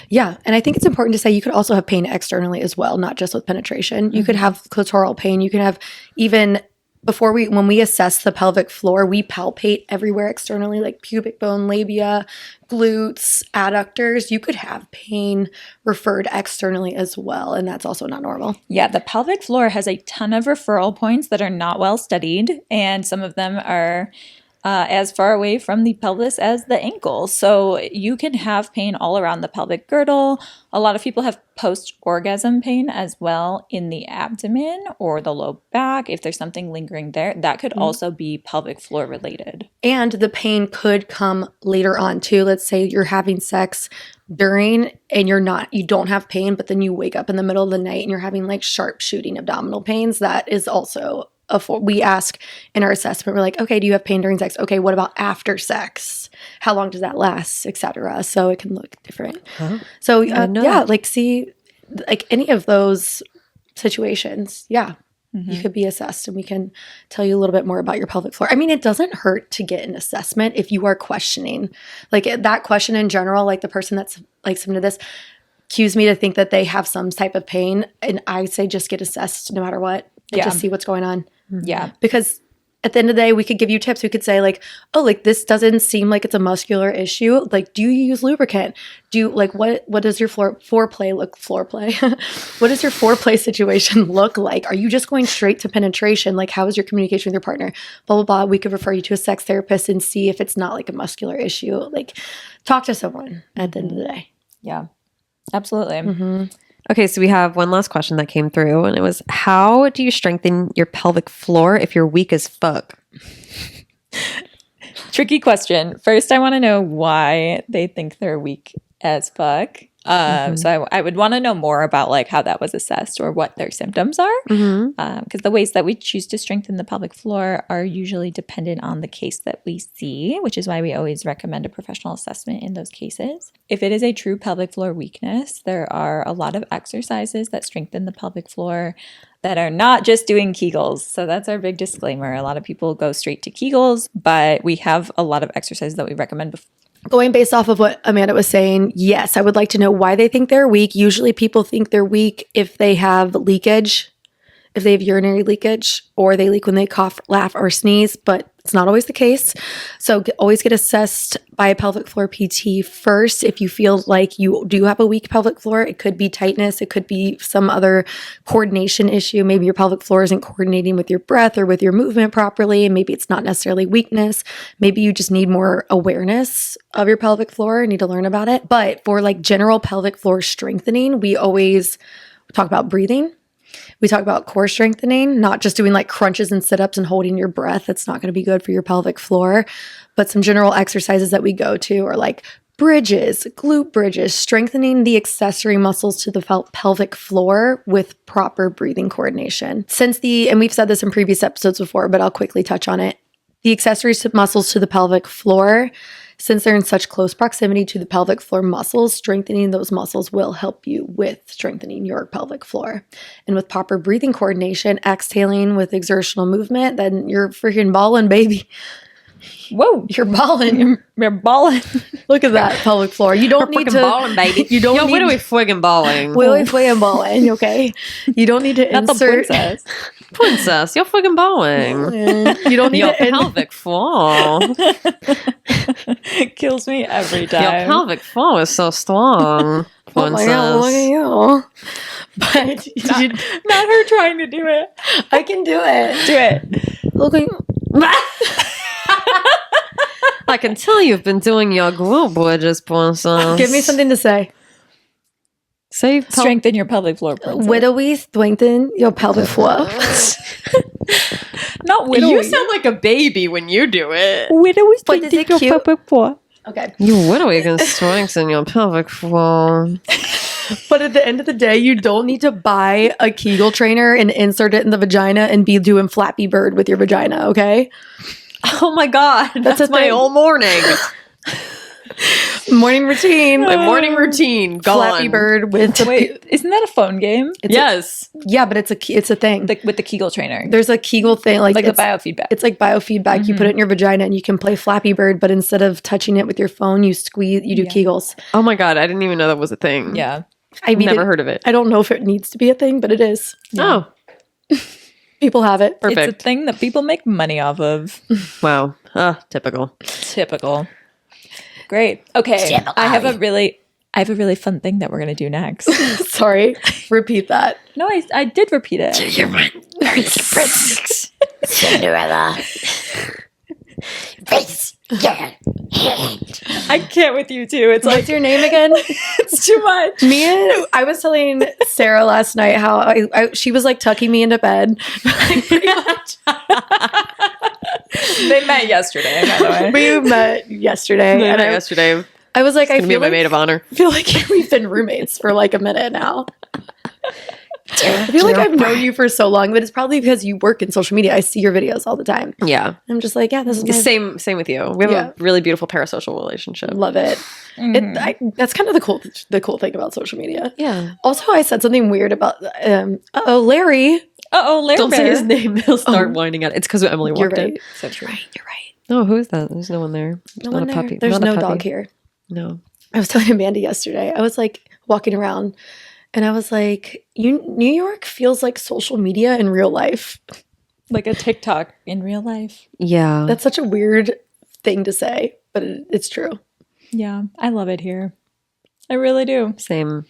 Yeah. And I think it's important to say you could also have pain externally as well, not just with penetration. You could have clitoral pain. You can have even when we assess the pelvic floor, we palpate everywhere externally, like pubic bone, labia, glutes, adductors. You could have pain referred externally as well. And that's also not normal. Yeah, the pelvic floor has a ton of referral points that are not well studied. And some of them are as far away from the pelvis as the ankle. So you can have pain all around the pelvic girdle. A lot of people have post-orgasm pain as well in the abdomen or the low back. If there's something lingering there, that could also be pelvic floor related. And the pain could come later on too. Let's say you're having sex during and you don't have pain, but then you wake up in the middle of the night and you're having like sharp shooting abdominal pains. That is also we ask in our assessment, we're like, okay, do you have pain during sex? Okay, what about after sex? How long does that last, etc. So it can look different. Oh, so like see, like any of those situations, you could be assessed and we can tell you a little bit more about your pelvic floor. I mean, it doesn't hurt to get an assessment if you are questioning. Like that question in general, like the person that's like submitted this cues me to think that they have some type of pain. And I say just get assessed no matter what and just see what's going on. Yeah. Because at the end of the day, we could give you tips. We could say like, oh, like this doesn't seem like it's a muscular issue. Like, do you use lubricant? What does your foreplay look? What does your foreplay situation look like? Are you just going straight to penetration? Like, how is your communication with your partner? Blah, blah, blah. We could refer you to a sex therapist and see if it's not like a muscular issue. Like, talk to someone at the end of the day. Yeah, absolutely. Okay, so we have one last question that came through, and it was, how do you strengthen your pelvic floor if you're weak as fuck? Tricky question. First, I want to know why they think they're weak as fuck. So I would want to know more about like how that was assessed or what their symptoms are. Because the ways that we choose to strengthen the pelvic floor are usually dependent on the case that we see, which is why we always recommend a professional assessment in those cases. If it is a true pelvic floor weakness, there are a lot of exercises that strengthen the pelvic floor that are not just doing Kegels. So that's our big disclaimer. A lot of people go straight to Kegels, but we have a lot of exercises that we recommend before. Going based off of what Amanda was saying, yes, I would like to know why they think they're weak. Usually people think they're weak if they have leakage, if they have urinary leakage, or they leak when they cough, laugh, or sneeze, but it's not always the case. So always get assessed by a pelvic floor PT first. If you feel like you do have a weak pelvic floor, it could be tightness, it could be some other coordination issue. Maybe your pelvic floor isn't coordinating with your breath or with your movement properly. Maybe it's not necessarily weakness. Maybe you just need more awareness of your pelvic floor, need to learn about it. But for like general pelvic floor strengthening, we always talk about breathing. We talk about core strengthening, not just doing like crunches and sit-ups and holding your breath. That's not going to be good for your pelvic floor. But some general exercises that we go to are like bridges, glute bridges, strengthening the accessory muscles to the pelvic floor with proper breathing coordination. And we've said this in previous episodes before, but I'll quickly touch on it. The accessory muscles to the pelvic floor, since they're in such close proximity to the pelvic floor muscles, strengthening those muscles will help you with strengthening your pelvic floor. And with proper breathing coordination, exhaling with exertional movement, then you're freaking balling, baby. Whoa, you're balling. You're balling. Look at that pelvic floor. You don't need to balling, baby. You don't need. What are we friggin' balling? We're friggin' balling. Okay. You don't need to Not insert. the Princess, you're friggin' balling. You don't need Your to. pelvic floor. Kills me every Your time. pelvic floor is so strong. Oh my God, look at you. But Not her trying to do it. I can do it. Do it. Look at you. I can tell you've been doing your glute bridges, princess. Give me something to say. Say Strengthen your pelvic floor, princess. Widowy strengthen your pelvic floor. Not widowy. You sound like a baby when you do it. Widowy But is it your cute? pelvic floor. Okay. You widowy can strengthen your pelvic floor. But at the end of the day, you don't need to buy a Kegel trainer and insert it in the vagina and be doing Flappy Bird with your vagina, okay? Oh my God. That's my thing. whole morning. Morning routine. My morning routine. Gone. Flappy Bird with Wait, isn't that a phone game? Yes. yeah, but it's a thing. With the Kegel trainer. There's a Kegel thing like the it's- biofeedback. It's like biofeedback. You put it in your vagina and you can play Flappy Bird, but instead of touching it with your phone, you do Kegels. Oh my God. I didn't even know that was a thing. Yeah. I've Never heard of it. I don't know if it needs to be a thing, but it is. Oh, People have it. perfect. It's a thing that people make money off of. Wow. Typical. Typical. Great. Okay. I have a really fun thing that we're going to do next. Sorry. Repeat that. No, I did repeat it. Cinderella. Face your hand. I can't with you too. It's What's like your name again? it's too much. I was telling Sarah last night how she was like tucking me into bed. Like, pretty much. They met yesterday, by the way. We met yesterday. They and met yesterday. I was like, I Gonna be feel my like, maid of honor. feel like we've been roommates for like a minute now. I feel like I've known you for so long, but it's probably because you work in social media. I see your videos all the time. Yeah. I'm just like, yeah, this is my Same with you. We have a really beautiful parasocial relationship. love it. That's kind of the cool thing about social media. Yeah. Also, I said something weird about Larry. Larry Don't say Bear. his name. He'll start whining at it. It's because Emily You're walked in. right. So true. You're right. No, who is that? There's no one there. No Not one a there. puppy. There's Not a no puppy. dog here. No. I was telling Amanda yesterday. I was like walking around, and I was like, New York feels like social media in real life. Like a TikTok in real life. Yeah. That's such a weird thing to say, but it's true. Yeah, I love it here. I really do. Same.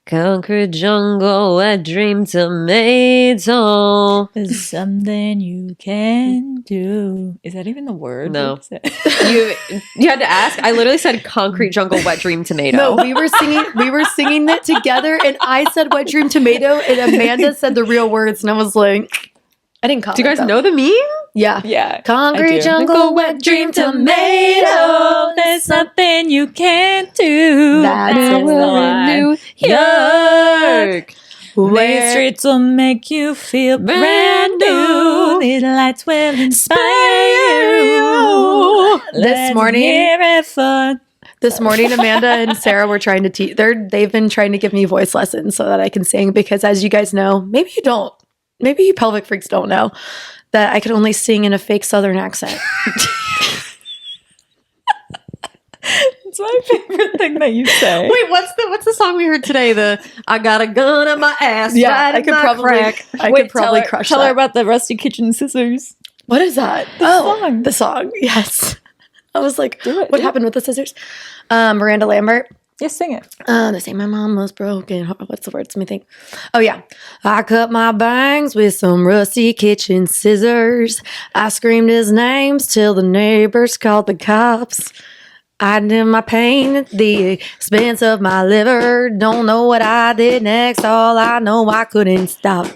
Concrete jungle, wet dream tomato. Is something you can do. Is that even the word? No. What is it? You had to ask. I literally said concrete jungle, wet dream tomato. No, we were singing it together, and I said wet dream tomato, and Amanda said the real words, and I was like, I didn't comment. Do you guys them. know the meme? Yeah. Yeah. I Concrete do. jungle, wet dream tomato. There's something you can't do. That's That's it. the line. New York. These streets will make you feel brand new. These lights will inspire you. This morning, Amanda and Sarah were trying to teach. They've been trying to give me voice lessons so that I can sing. Because as you guys know, maybe you don't. Maybe you pelvic freaks don't know that I could only sing in a fake Southern accent. It's my favorite thing that you say. Wait, what's the song we heard today? The I got a gun in my ass. Yeah, right I in could my probably, crack. I Wait, could probably crush tell that. her about the rusty kitchen scissors. What is that? song. The song. Yes. I was like, Do it, what do happened with the scissors? Miranda Lambert. Yes, sing it. They say my mom was broken. What's the words? Let me think. Oh, yeah. I cut my bangs with some rusty kitchen scissors. I screamed his names till the neighbors called the cops. I did my pain at the expense of my liver. Don't know what I did next. All I know, I couldn't stop.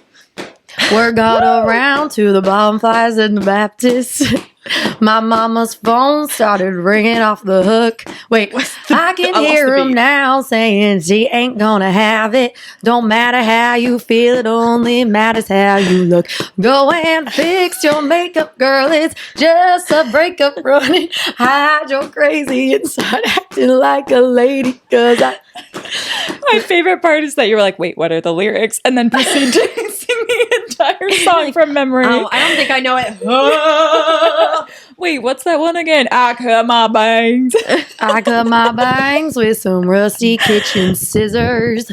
Word got around to the bonfires and the Baptists. My mama's phone started ringing off the hook. Wait, I can hear him now saying she ain't gonna have it. Don't matter how you feel, it only matters how you look. Go and fix your makeup, girl. It's just a breakup running. Hide your crazy and start acting like a lady. Cause My favorite part is that you were like, wait, what are the lyrics? And then proceed to sing the entire song from memory. Oh, I don't think I know it. Wait, what's that one again? I cut my bangs. I cut my bangs with some rusty kitchen scissors.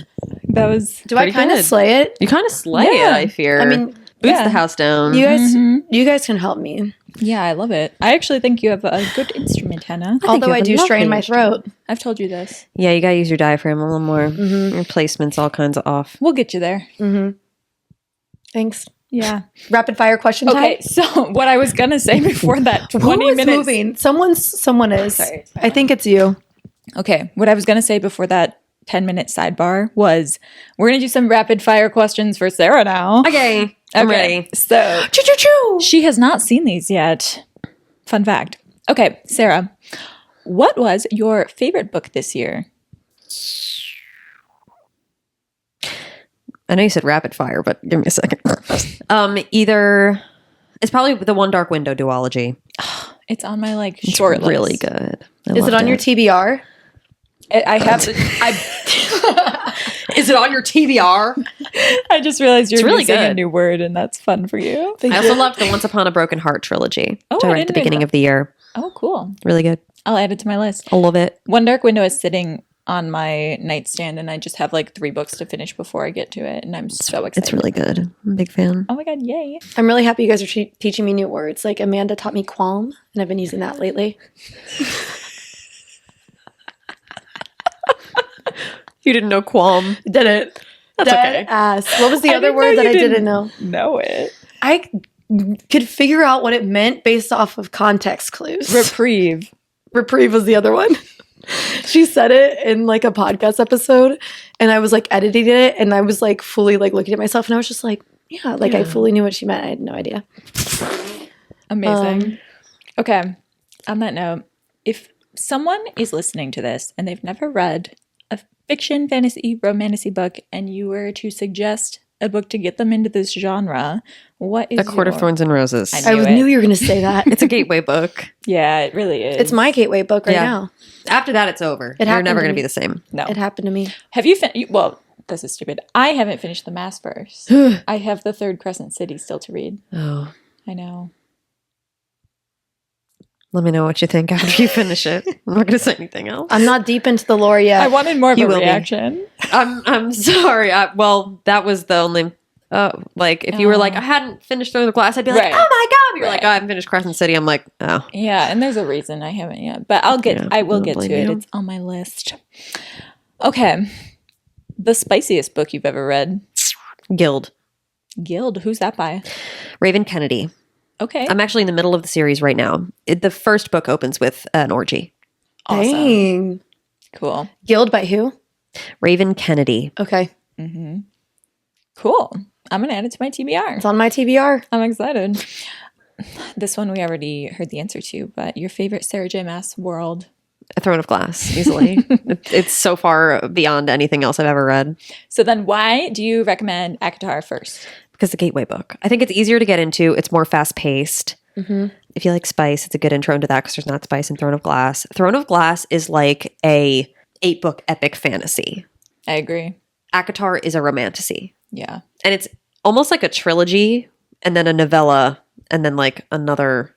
That was Do I kind of good. slay it? You kind of slay it, Yeah. I fear. I mean, boots yeah. the house down. you guys can help me. Yeah, I love it. I actually think you have a good instrument, Hannah. Although you I have a do strain lovely my throat. I've told you this. Yeah, you gotta use your diaphragm a little more. Your placement's all kinds of off. We'll get you there. Thanks. Yeah. Rapid fire question time. Okay, so what I was gonna say before that 20 Who is minutes. moving? Someone is. Sorry. I think it's you. Okay, what I was gonna say before that 10-minute sidebar was we're gonna do some rapid fire questions for Sarah now. Okay, I'm ready. So Choo choo choo. she has not seen these yet. Fun fact. Okay, Sarah, what was your favorite book this year? I know you said rapid fire, but give me a second. Either it's probably the One Dark Window duology. It's on my It's short list. really good. Is it on your TBR? I have. Is it on your TBR? I just realized you're really using a good. new word, and that's fun for you. I also loved the Once Upon a Broken Heart trilogy, Oh, which I I read at the didn't read beginning that. of the year. Oh, cool. Really good. I'll add it to my list. I love it. One Dark Window is sitting on my nightstand, and I just have like 3 books to finish before I get to it, and I'm so excited. It's really good. I'm a big fan. Oh my god, yay. I'm really happy you guys are teaching me new words. Like Amanda taught me qualm, and I've been using that lately. You didn't know qualm. Did it? That's Dead okay. ass. What was the I other didn't word know that you I didn't didn't know? Know it. could figure out what it meant based off of context clues. Reprieve. Reprieve was the other one. She said it in like a podcast episode, and I was like editing it, and I was like fully like looking at myself, and I was just like, yeah, like I fully knew what she meant. I had no idea. Amazing. Okay. On that note, if someone is listening to this and they've never read a fiction, fantasy, romantasy book, and you were to suggest a book to get them into this genre, what is A Court of Thorns and Roses. I knew you were going to say that. It's a gateway book. Yeah, it really is. It's my gateway book right Yeah. now. After that, it's over. You're happened never to going to me. be the same. No. It happened to me. Have you well, this is stupid. I haven't finished the Mass verse. I have the Third Crescent City still to read. Oh. I know. Let me know what you think after you finish it. I'm not going to say anything else. I'm not deep into the lore yet. I wanted more of You a will be. reaction. I'm sorry. Well, that was the only. Like if you were like, I hadn't finished Through the Glass, I'd be like, Right. oh my god! You're Right. like, oh, I haven't finished Crescent City. I'm like, oh, Yeah, and there's a reason I haven't yet. But I will don't get to blame it. you. It's on my list. Okay. The spiciest book you've ever read. Guild. Guild. Who's that by? Raven Kennedy. Okay. I'm actually in the middle of the series right now. The first book opens with an orgy. Awesome. Dang. Cool. Guild by who? Raven Kennedy. Okay. Cool. I'm going to add it to my TBR. It's on my TBR. I'm excited. This one we already heard the answer to, but your favorite Sarah J. Maas world. A Throne of Glass, easily. It's so far beyond anything else I've ever read. So then why do you recommend ACOTAR first? Because the gateway book. I think it's easier to get into. It's more fast paced. If you like spice, it's a good intro into that because there's not spice in Throne of Glass. Throne of Glass is like a 8-book epic fantasy. I agree. ACOTAR is a romantasy. Yeah. And it's almost like a trilogy and then a novella and then like another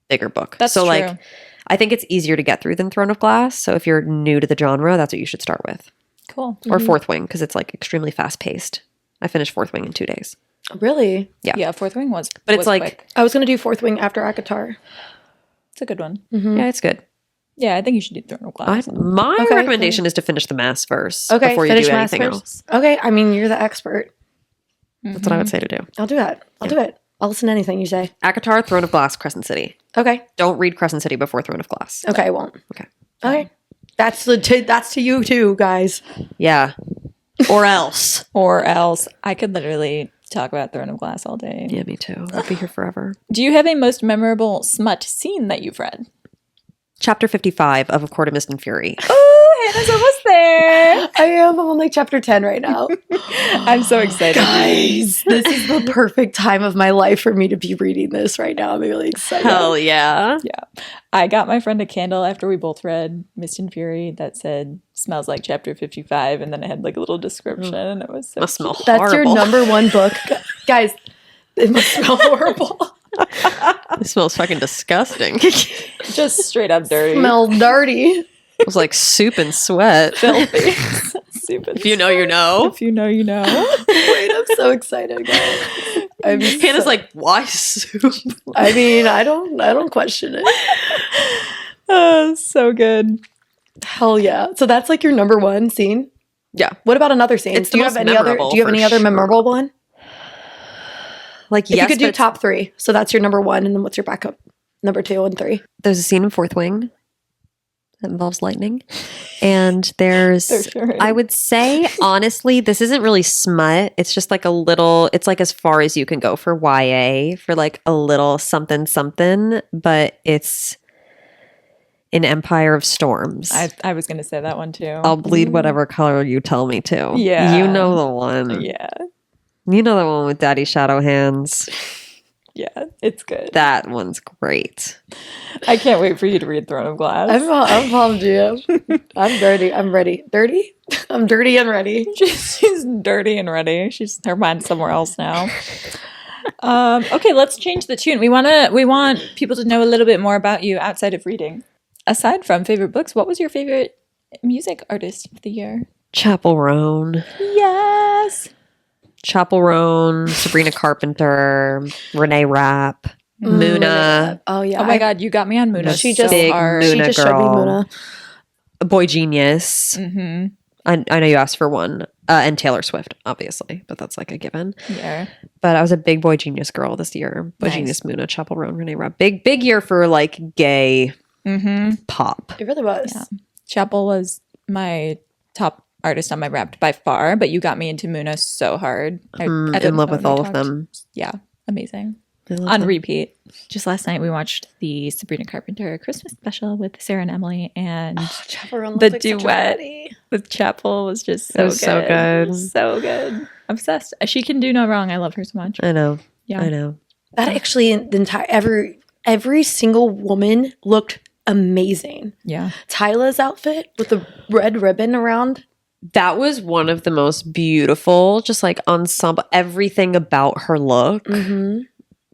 bigger book. That's so true. like I think it's easier to get through than Throne of Glass. So if you're new to the genre, that's what you should start with. Cool. Or Fourth Wing because it's like extremely fast paced. I finished Fourth Wing in 2 days. Really? Yeah, Fourth Wing was But it's was like quick. I was going to do Fourth Wing after ACOTAR. It's a good one. yeah, it's good. Yeah, I think you should do Throne of Glass. My Okay, recommendation is to finish the Mass verse Okay, before you finish do Mass anything first. else. Okay, I mean, you're the expert. That's what I would say to do. I'll do it. I'll do it. I'll listen to anything you say. ACOTAR, Throne of Glass, Crescent City. Okay. Don't read Crescent City before Throne of Glass. Okay, I won't. Okay. Okay. That's to you too, guys. Yeah. Or else. Or else I could literally talk about Throne of Glass all day. Yeah, me too. I'll be here forever. Do you have a most memorable smut scene that you've read? Chapter 55 of A Court of Mist and Fury. Oh, Hannah's almost there. I am. I'm on like chapter 10 right now. I'm so excited. Guys, this is the perfect time of my life for me to be reading this right now. I'm really excited. Hell yeah. Yeah. I got my friend a candle after we both read Mist and Fury that said, smells like chapter 55. And then it had like a little description. And it was so Must smell That's horrible. your number one book. Guys, it must smell horrible. It smells fucking disgusting. just straight up dirty. Smell dirty. It was like soup and sweat. Filthy. Stupid. If you know, you know. If you know, you know. Wait, I'm so excited, guys. Hannah's like, why soup? I mean, I don't question it. Oh, so good. Hell yeah. So that's like your number one scene? Yeah. What about another scene? It's the Do you have most any other memorable, do you have for any other sure. memorable one? Like, If yes, you could do but top three. So that's your number one, and then what's your backup? Number 2 and 3. there's a scene in Fourth Wing that involves lightning. And there's, There sure is. I would say, honestly, this isn't really smut. It's just like a little, it's like as far as you can go for YA, for like a little something something, but it's in Empire of Storms. I was going to say that one too. I'll bleed whatever color you tell me to. Yeah. You know the one. Yeah. You know the one with Daddy Shadow Hands. Yeah. It's good. That one's great. I can't wait for you to read Throne of Glass. I'm pumped, you. I'm dirty. I'm ready. Dirty? I'm dirty and ready. She's dirty and ready. Her mind's somewhere else now. Okay, let's change the tune. We want people to know a little bit more about you outside of reading. Aside from favorite books, what was your favorite music artist of the year? Chapel Roan. Yes. Chapel Roan, Sabrina Carpenter, Renee Rapp, Muna, Oh yeah. Oh my God, you got me on Muna. She so just- Big hard. Muna She just showed me girl. Muna. Boy Genius. Mm-hmm. I know you asked for one. And Taylor Swift, obviously, but that's like a given. Yeah. But I was a big Boy Genius girl this year. Boy Nice. Genius, Muna, Chappell Roan, Renee Rapp. Big year for like gay pop. It really was. Yeah. Chapel was my top artist on my Wrapped by far, but you got me into Muna so hard. In love with all of them. Yeah, amazing. I love On them. repeat. Just last night we watched the Sabrina Carpenter Christmas special with Sarah and Emily, and Chaperone the looked like such a duet baddie. with Chapel was just It so was good. so good. So good. Obsessed. She can do no wrong. I love her so much. I know. Yeah. I know. That actually, the entire every single woman looked amazing. Yeah. Tyla's outfit with the red ribbon around. That was one of the most beautiful, just like ensemble. Everything about her look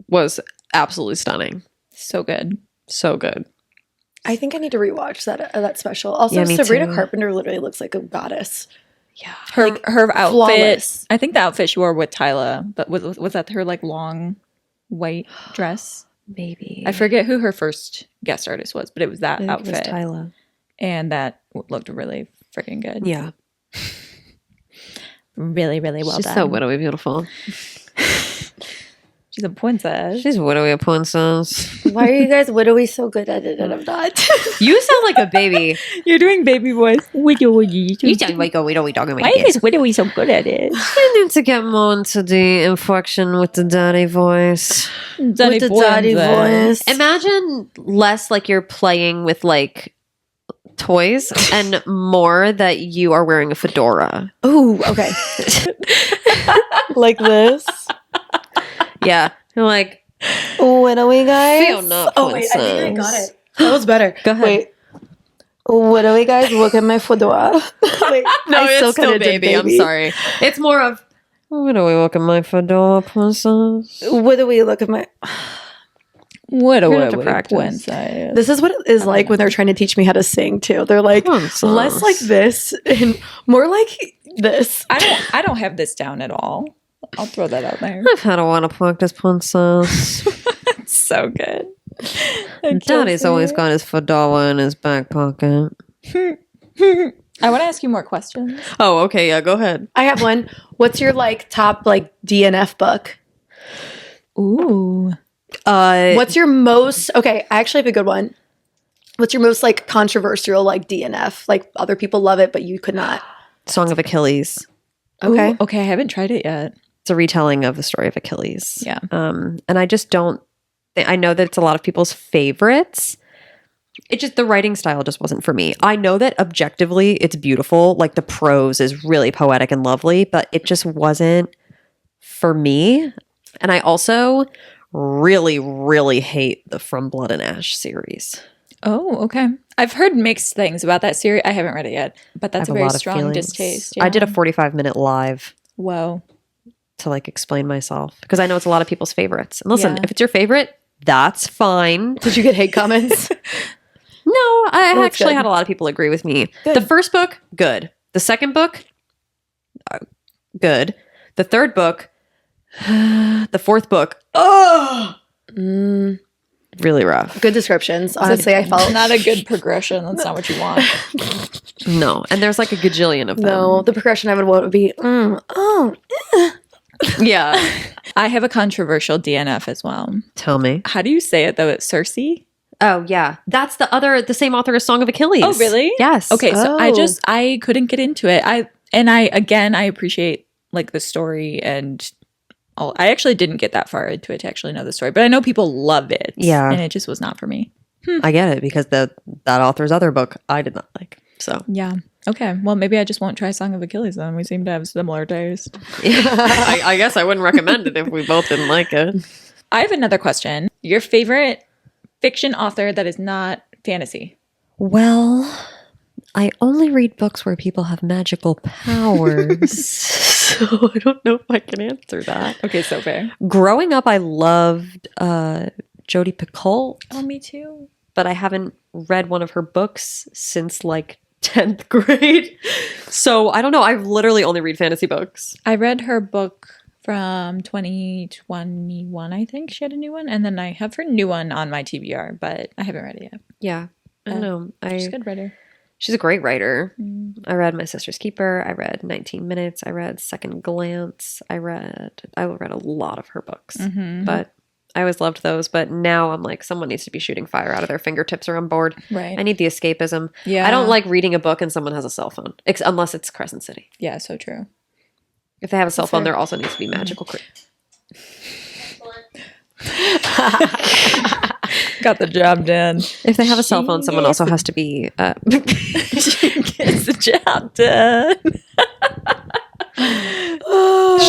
was absolutely stunning. So good. So good. I think I need to rewatch that special. Also, Yeah, me Sabrina too. Carpenter literally looks like a goddess. Yeah. Her outfit. flawless. I think the outfit she wore with Tyla, but was that her like long white dress? Maybe. I forget who her first guest artist was, but it was that I think it was outfit. Tyla. And that looked really freaking good. Yeah. Really, really well She's done. so widowy beautiful. She's a princess. She's widowy princess. Why are you guys widowy so good at it and I'm not? You sound like a baby. You're doing baby voice. Widowy. You sound like a widowy dog. Why are you guys widowy so good at it? I need to get more into the inflection with the daddy voice. With the daddy voice. Imagine less like you're playing with like toys and more that you are wearing a fedora. Ooh, okay. Like this. Yeah. You're like, What are we guys? Feel not Oh wait, I think I got princess. it. That was better. Go ahead. Wait. What are we guys? Look at my fedora. Wait, no, I it's still kinda did baby. I'm sorry. It's more of, what do we look at my fedora princess? What do we look at my? What a You're gonna have to widowy practice. princess. This is what it is like when they're trying to teach me how to sing too. They're like Princess. less like this and more like this. I don't have this down at all. I'll throw that out there. I've had a lot of practice, princess. It's so good. Daddy's always got his fedora in his back pocket. I want to ask you more questions. Oh, okay. Yeah, go ahead. I have one. What's your like top like DNF book? Ooh. What's your most okay? I actually have a good one. What's your most like controversial like DNF? Like other people love it, but you could not. Song of Achilles. Okay. Ooh, okay, I haven't tried it yet. It's a retelling of the story of Achilles. Yeah. And I just don't. I know that it's a lot of people's favorites. It just the writing style just wasn't for me. I know that objectively it's beautiful. Like the prose is really poetic and lovely, but it just wasn't for me. And I also really, really hate the From Blood and Ash series. Oh, okay. I've heard mixed things about that series. I haven't read it yet, but that's a I have very lot of strong feelings. distaste. I did a 45-minute live Whoa. to like explain myself because I know it's a lot of people's favorites. And listen, Yeah. if it's your favorite, that's fine. Did you get hate comments? No, I That's actually good. had a lot of people agree with me. Good. The first book, good. The second book, good. The third book, the fourth book, really rough. Good descriptions. Honestly, I felt Not a good progression. That's not what you want. No, and there's like a gajillion of them. no. The progression I would want would be Yeah. I have a controversial DNF as well. Tell me. How do you say it though? It's Cersei? Oh, yeah. That's the same author as Song of Achilles. Oh, really? Yes. Okay, so Oh. I couldn't get into it. I appreciate like the story and all. I actually didn't get that far into it to actually know the story, but I know people love it. Yeah. And it just was not for me. I get it because that author's other book I did not like. So Yeah. Okay. Well, maybe I just won't try Song of Achilles then. We seem to have similar taste. I guess I wouldn't recommend it if we both didn't like it. I have another question. Your favorite fiction author that is not fantasy? Well, I only read books where people have magical powers. So I don't know if I can answer that. Okay, so fair. Growing up, I loved Jodi Picoult, Oh, me too. but I haven't read one of her books since like 10th grade. So I don't know. I literally only read fantasy books. I read her book from 2021, I think. She had a new one. And then I have her new one on my TBR, but I haven't read it yet. Yeah. I don't know. She's a good writer. She's a great writer. I read My Sister's Keeper. I read 19 Minutes. I read Second Glance. I read a lot of her books, but I always loved those. But now I'm like, someone needs to be shooting fire out of their fingertips or I'm bored. Right. I need the escapism. Yeah. I don't like reading a book and someone has a cell phone, unless it's Crescent City. Yeah, so true. If they have a cell phone, fair. there also needs to be magical. Got the job done. If they have a cell phone, someone also has to be. She gets the job done.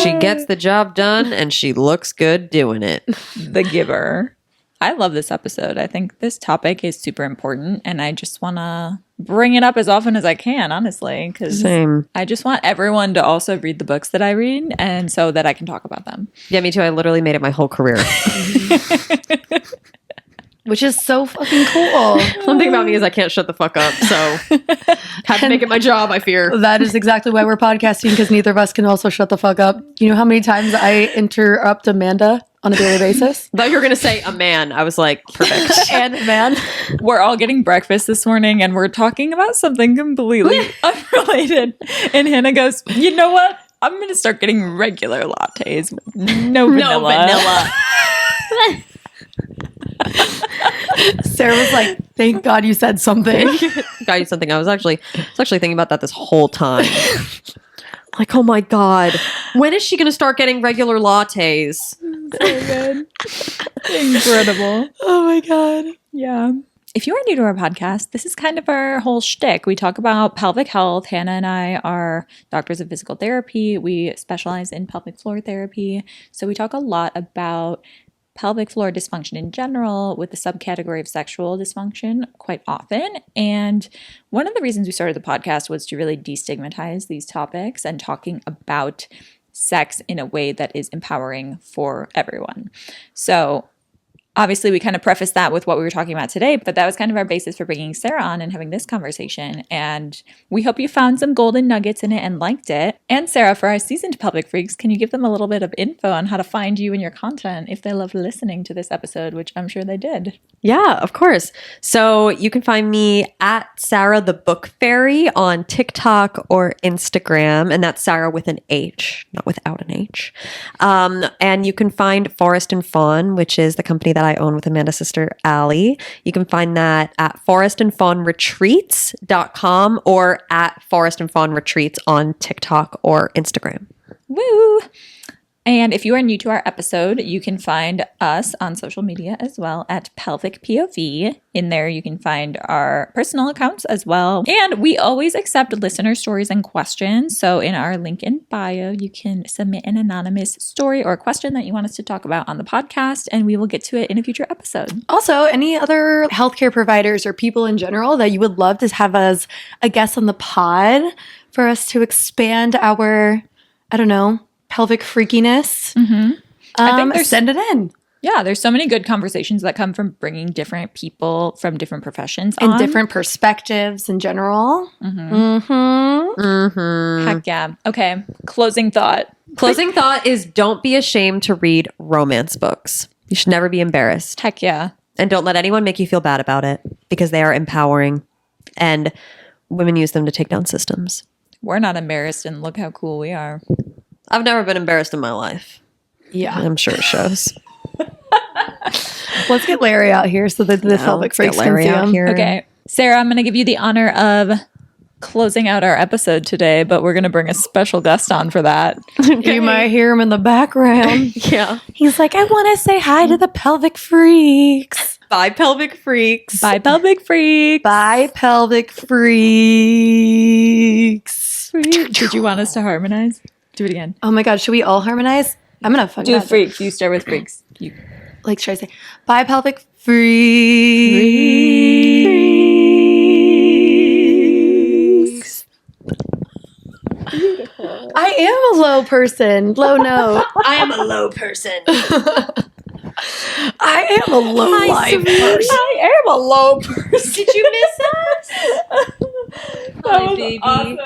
She gets the job done and she looks good doing it. The Giver. I love this episode. I think this topic is super important and I just want to bring it up as often as I can, honestly, because Same. I just want everyone to also read the books that I read and so that I can talk about them. Yeah, me too. I literally made it my whole career. Which is so fucking cool. One thing about me is I can't shut the fuck up, so have to make it my job, I fear. That is exactly why we're podcasting, because neither of us can also shut the fuck up. You know how many times I interrupt Amanda on a daily basis? I thought you were going to say a man. I was like, perfect. And man. We're all getting breakfast this morning and we're talking about something completely unrelated. And Hannah goes, you know what? I'm going to start getting regular lattes. No vanilla. Sarah was like, thank God you said something. Got you something. I was actually thinking about that this whole time. Like, oh my God. When is she going to start getting regular lattes? So good. Incredible. Oh my God. Yeah. If you are new to our podcast, this is kind of our whole shtick. We talk about pelvic health. Hannah and I are doctors of physical therapy. We specialize in pelvic floor therapy. So we talk a lot about pelvic floor dysfunction in general with the subcategory of sexual dysfunction quite often. And one of the reasons we started the podcast was to really destigmatize these topics and talking about sex in a way that is empowering for everyone. So obviously, we kind of prefaced that with what we were talking about today, but that was kind of our basis for bringing Sarah on and having this conversation. And we hope you found some golden nuggets in it and liked it. And Sarah, for our seasoned pelvic freaks, can you give them a little bit of info on how to find you and your content if they loved listening to this episode, which I'm sure they did? Yeah, of course. So you can find me at Sarah the Book Fairy on TikTok or Instagram. And that's Sarah with an H, not without an H. And you can find Forest and Fawn, which is the company that I own with Amanda's sister, Allie. You can find that at forestandfawnretreats.com or at Forest and Fawn Retreats on TikTok or Instagram. Woo! And if you are new to our episode, you can find us on social media as well at Pelvic POV. In there, you can find our personal accounts as well. And we always accept listener stories and questions. So in our link in bio, you can submit an anonymous story or question that you want us to talk about on the podcast, and we will get to it in a future episode. Also, any other healthcare providers or people in general that you would love to have as a guest on the pod for us to expand our, I don't know, pelvic freakiness, I think send it in. Yeah, there's so many good conversations that come from bringing different people from different professions And on. different perspectives in general. Heck yeah. Okay, closing thought. Closing thought is don't be ashamed to read romance books. You should never be embarrassed. Heck yeah. And don't let anyone make you feel bad about it because they are empowering and women use them to take down systems. We're not embarrassed, and look how cool we are. I've never been embarrassed in my life. Yeah. I'm sure it shows. Let's get Larry out here so that the pelvic Let's get freaks can Larry see out him. here. Okay, Sarah, I'm going to give you the honor of closing out our episode today, but we're going to bring a special guest on for that. You might hear him in the background. Yeah. He's like, I want to say hi to the pelvic freaks. Bye, pelvic freaks. Bye, pelvic freak. Bye, pelvic freaks. Did you want us to harmonize? Do it again. Oh my God, should we all harmonize? I'm going to fuck Do it up. freaks. You start with freaks. You. Like, should I say, bye, pelvic freaks? I am a low person. Low note. I am a low person. I am a low life person. I am a low person. Did you miss us? That Hi, was baby. awesome.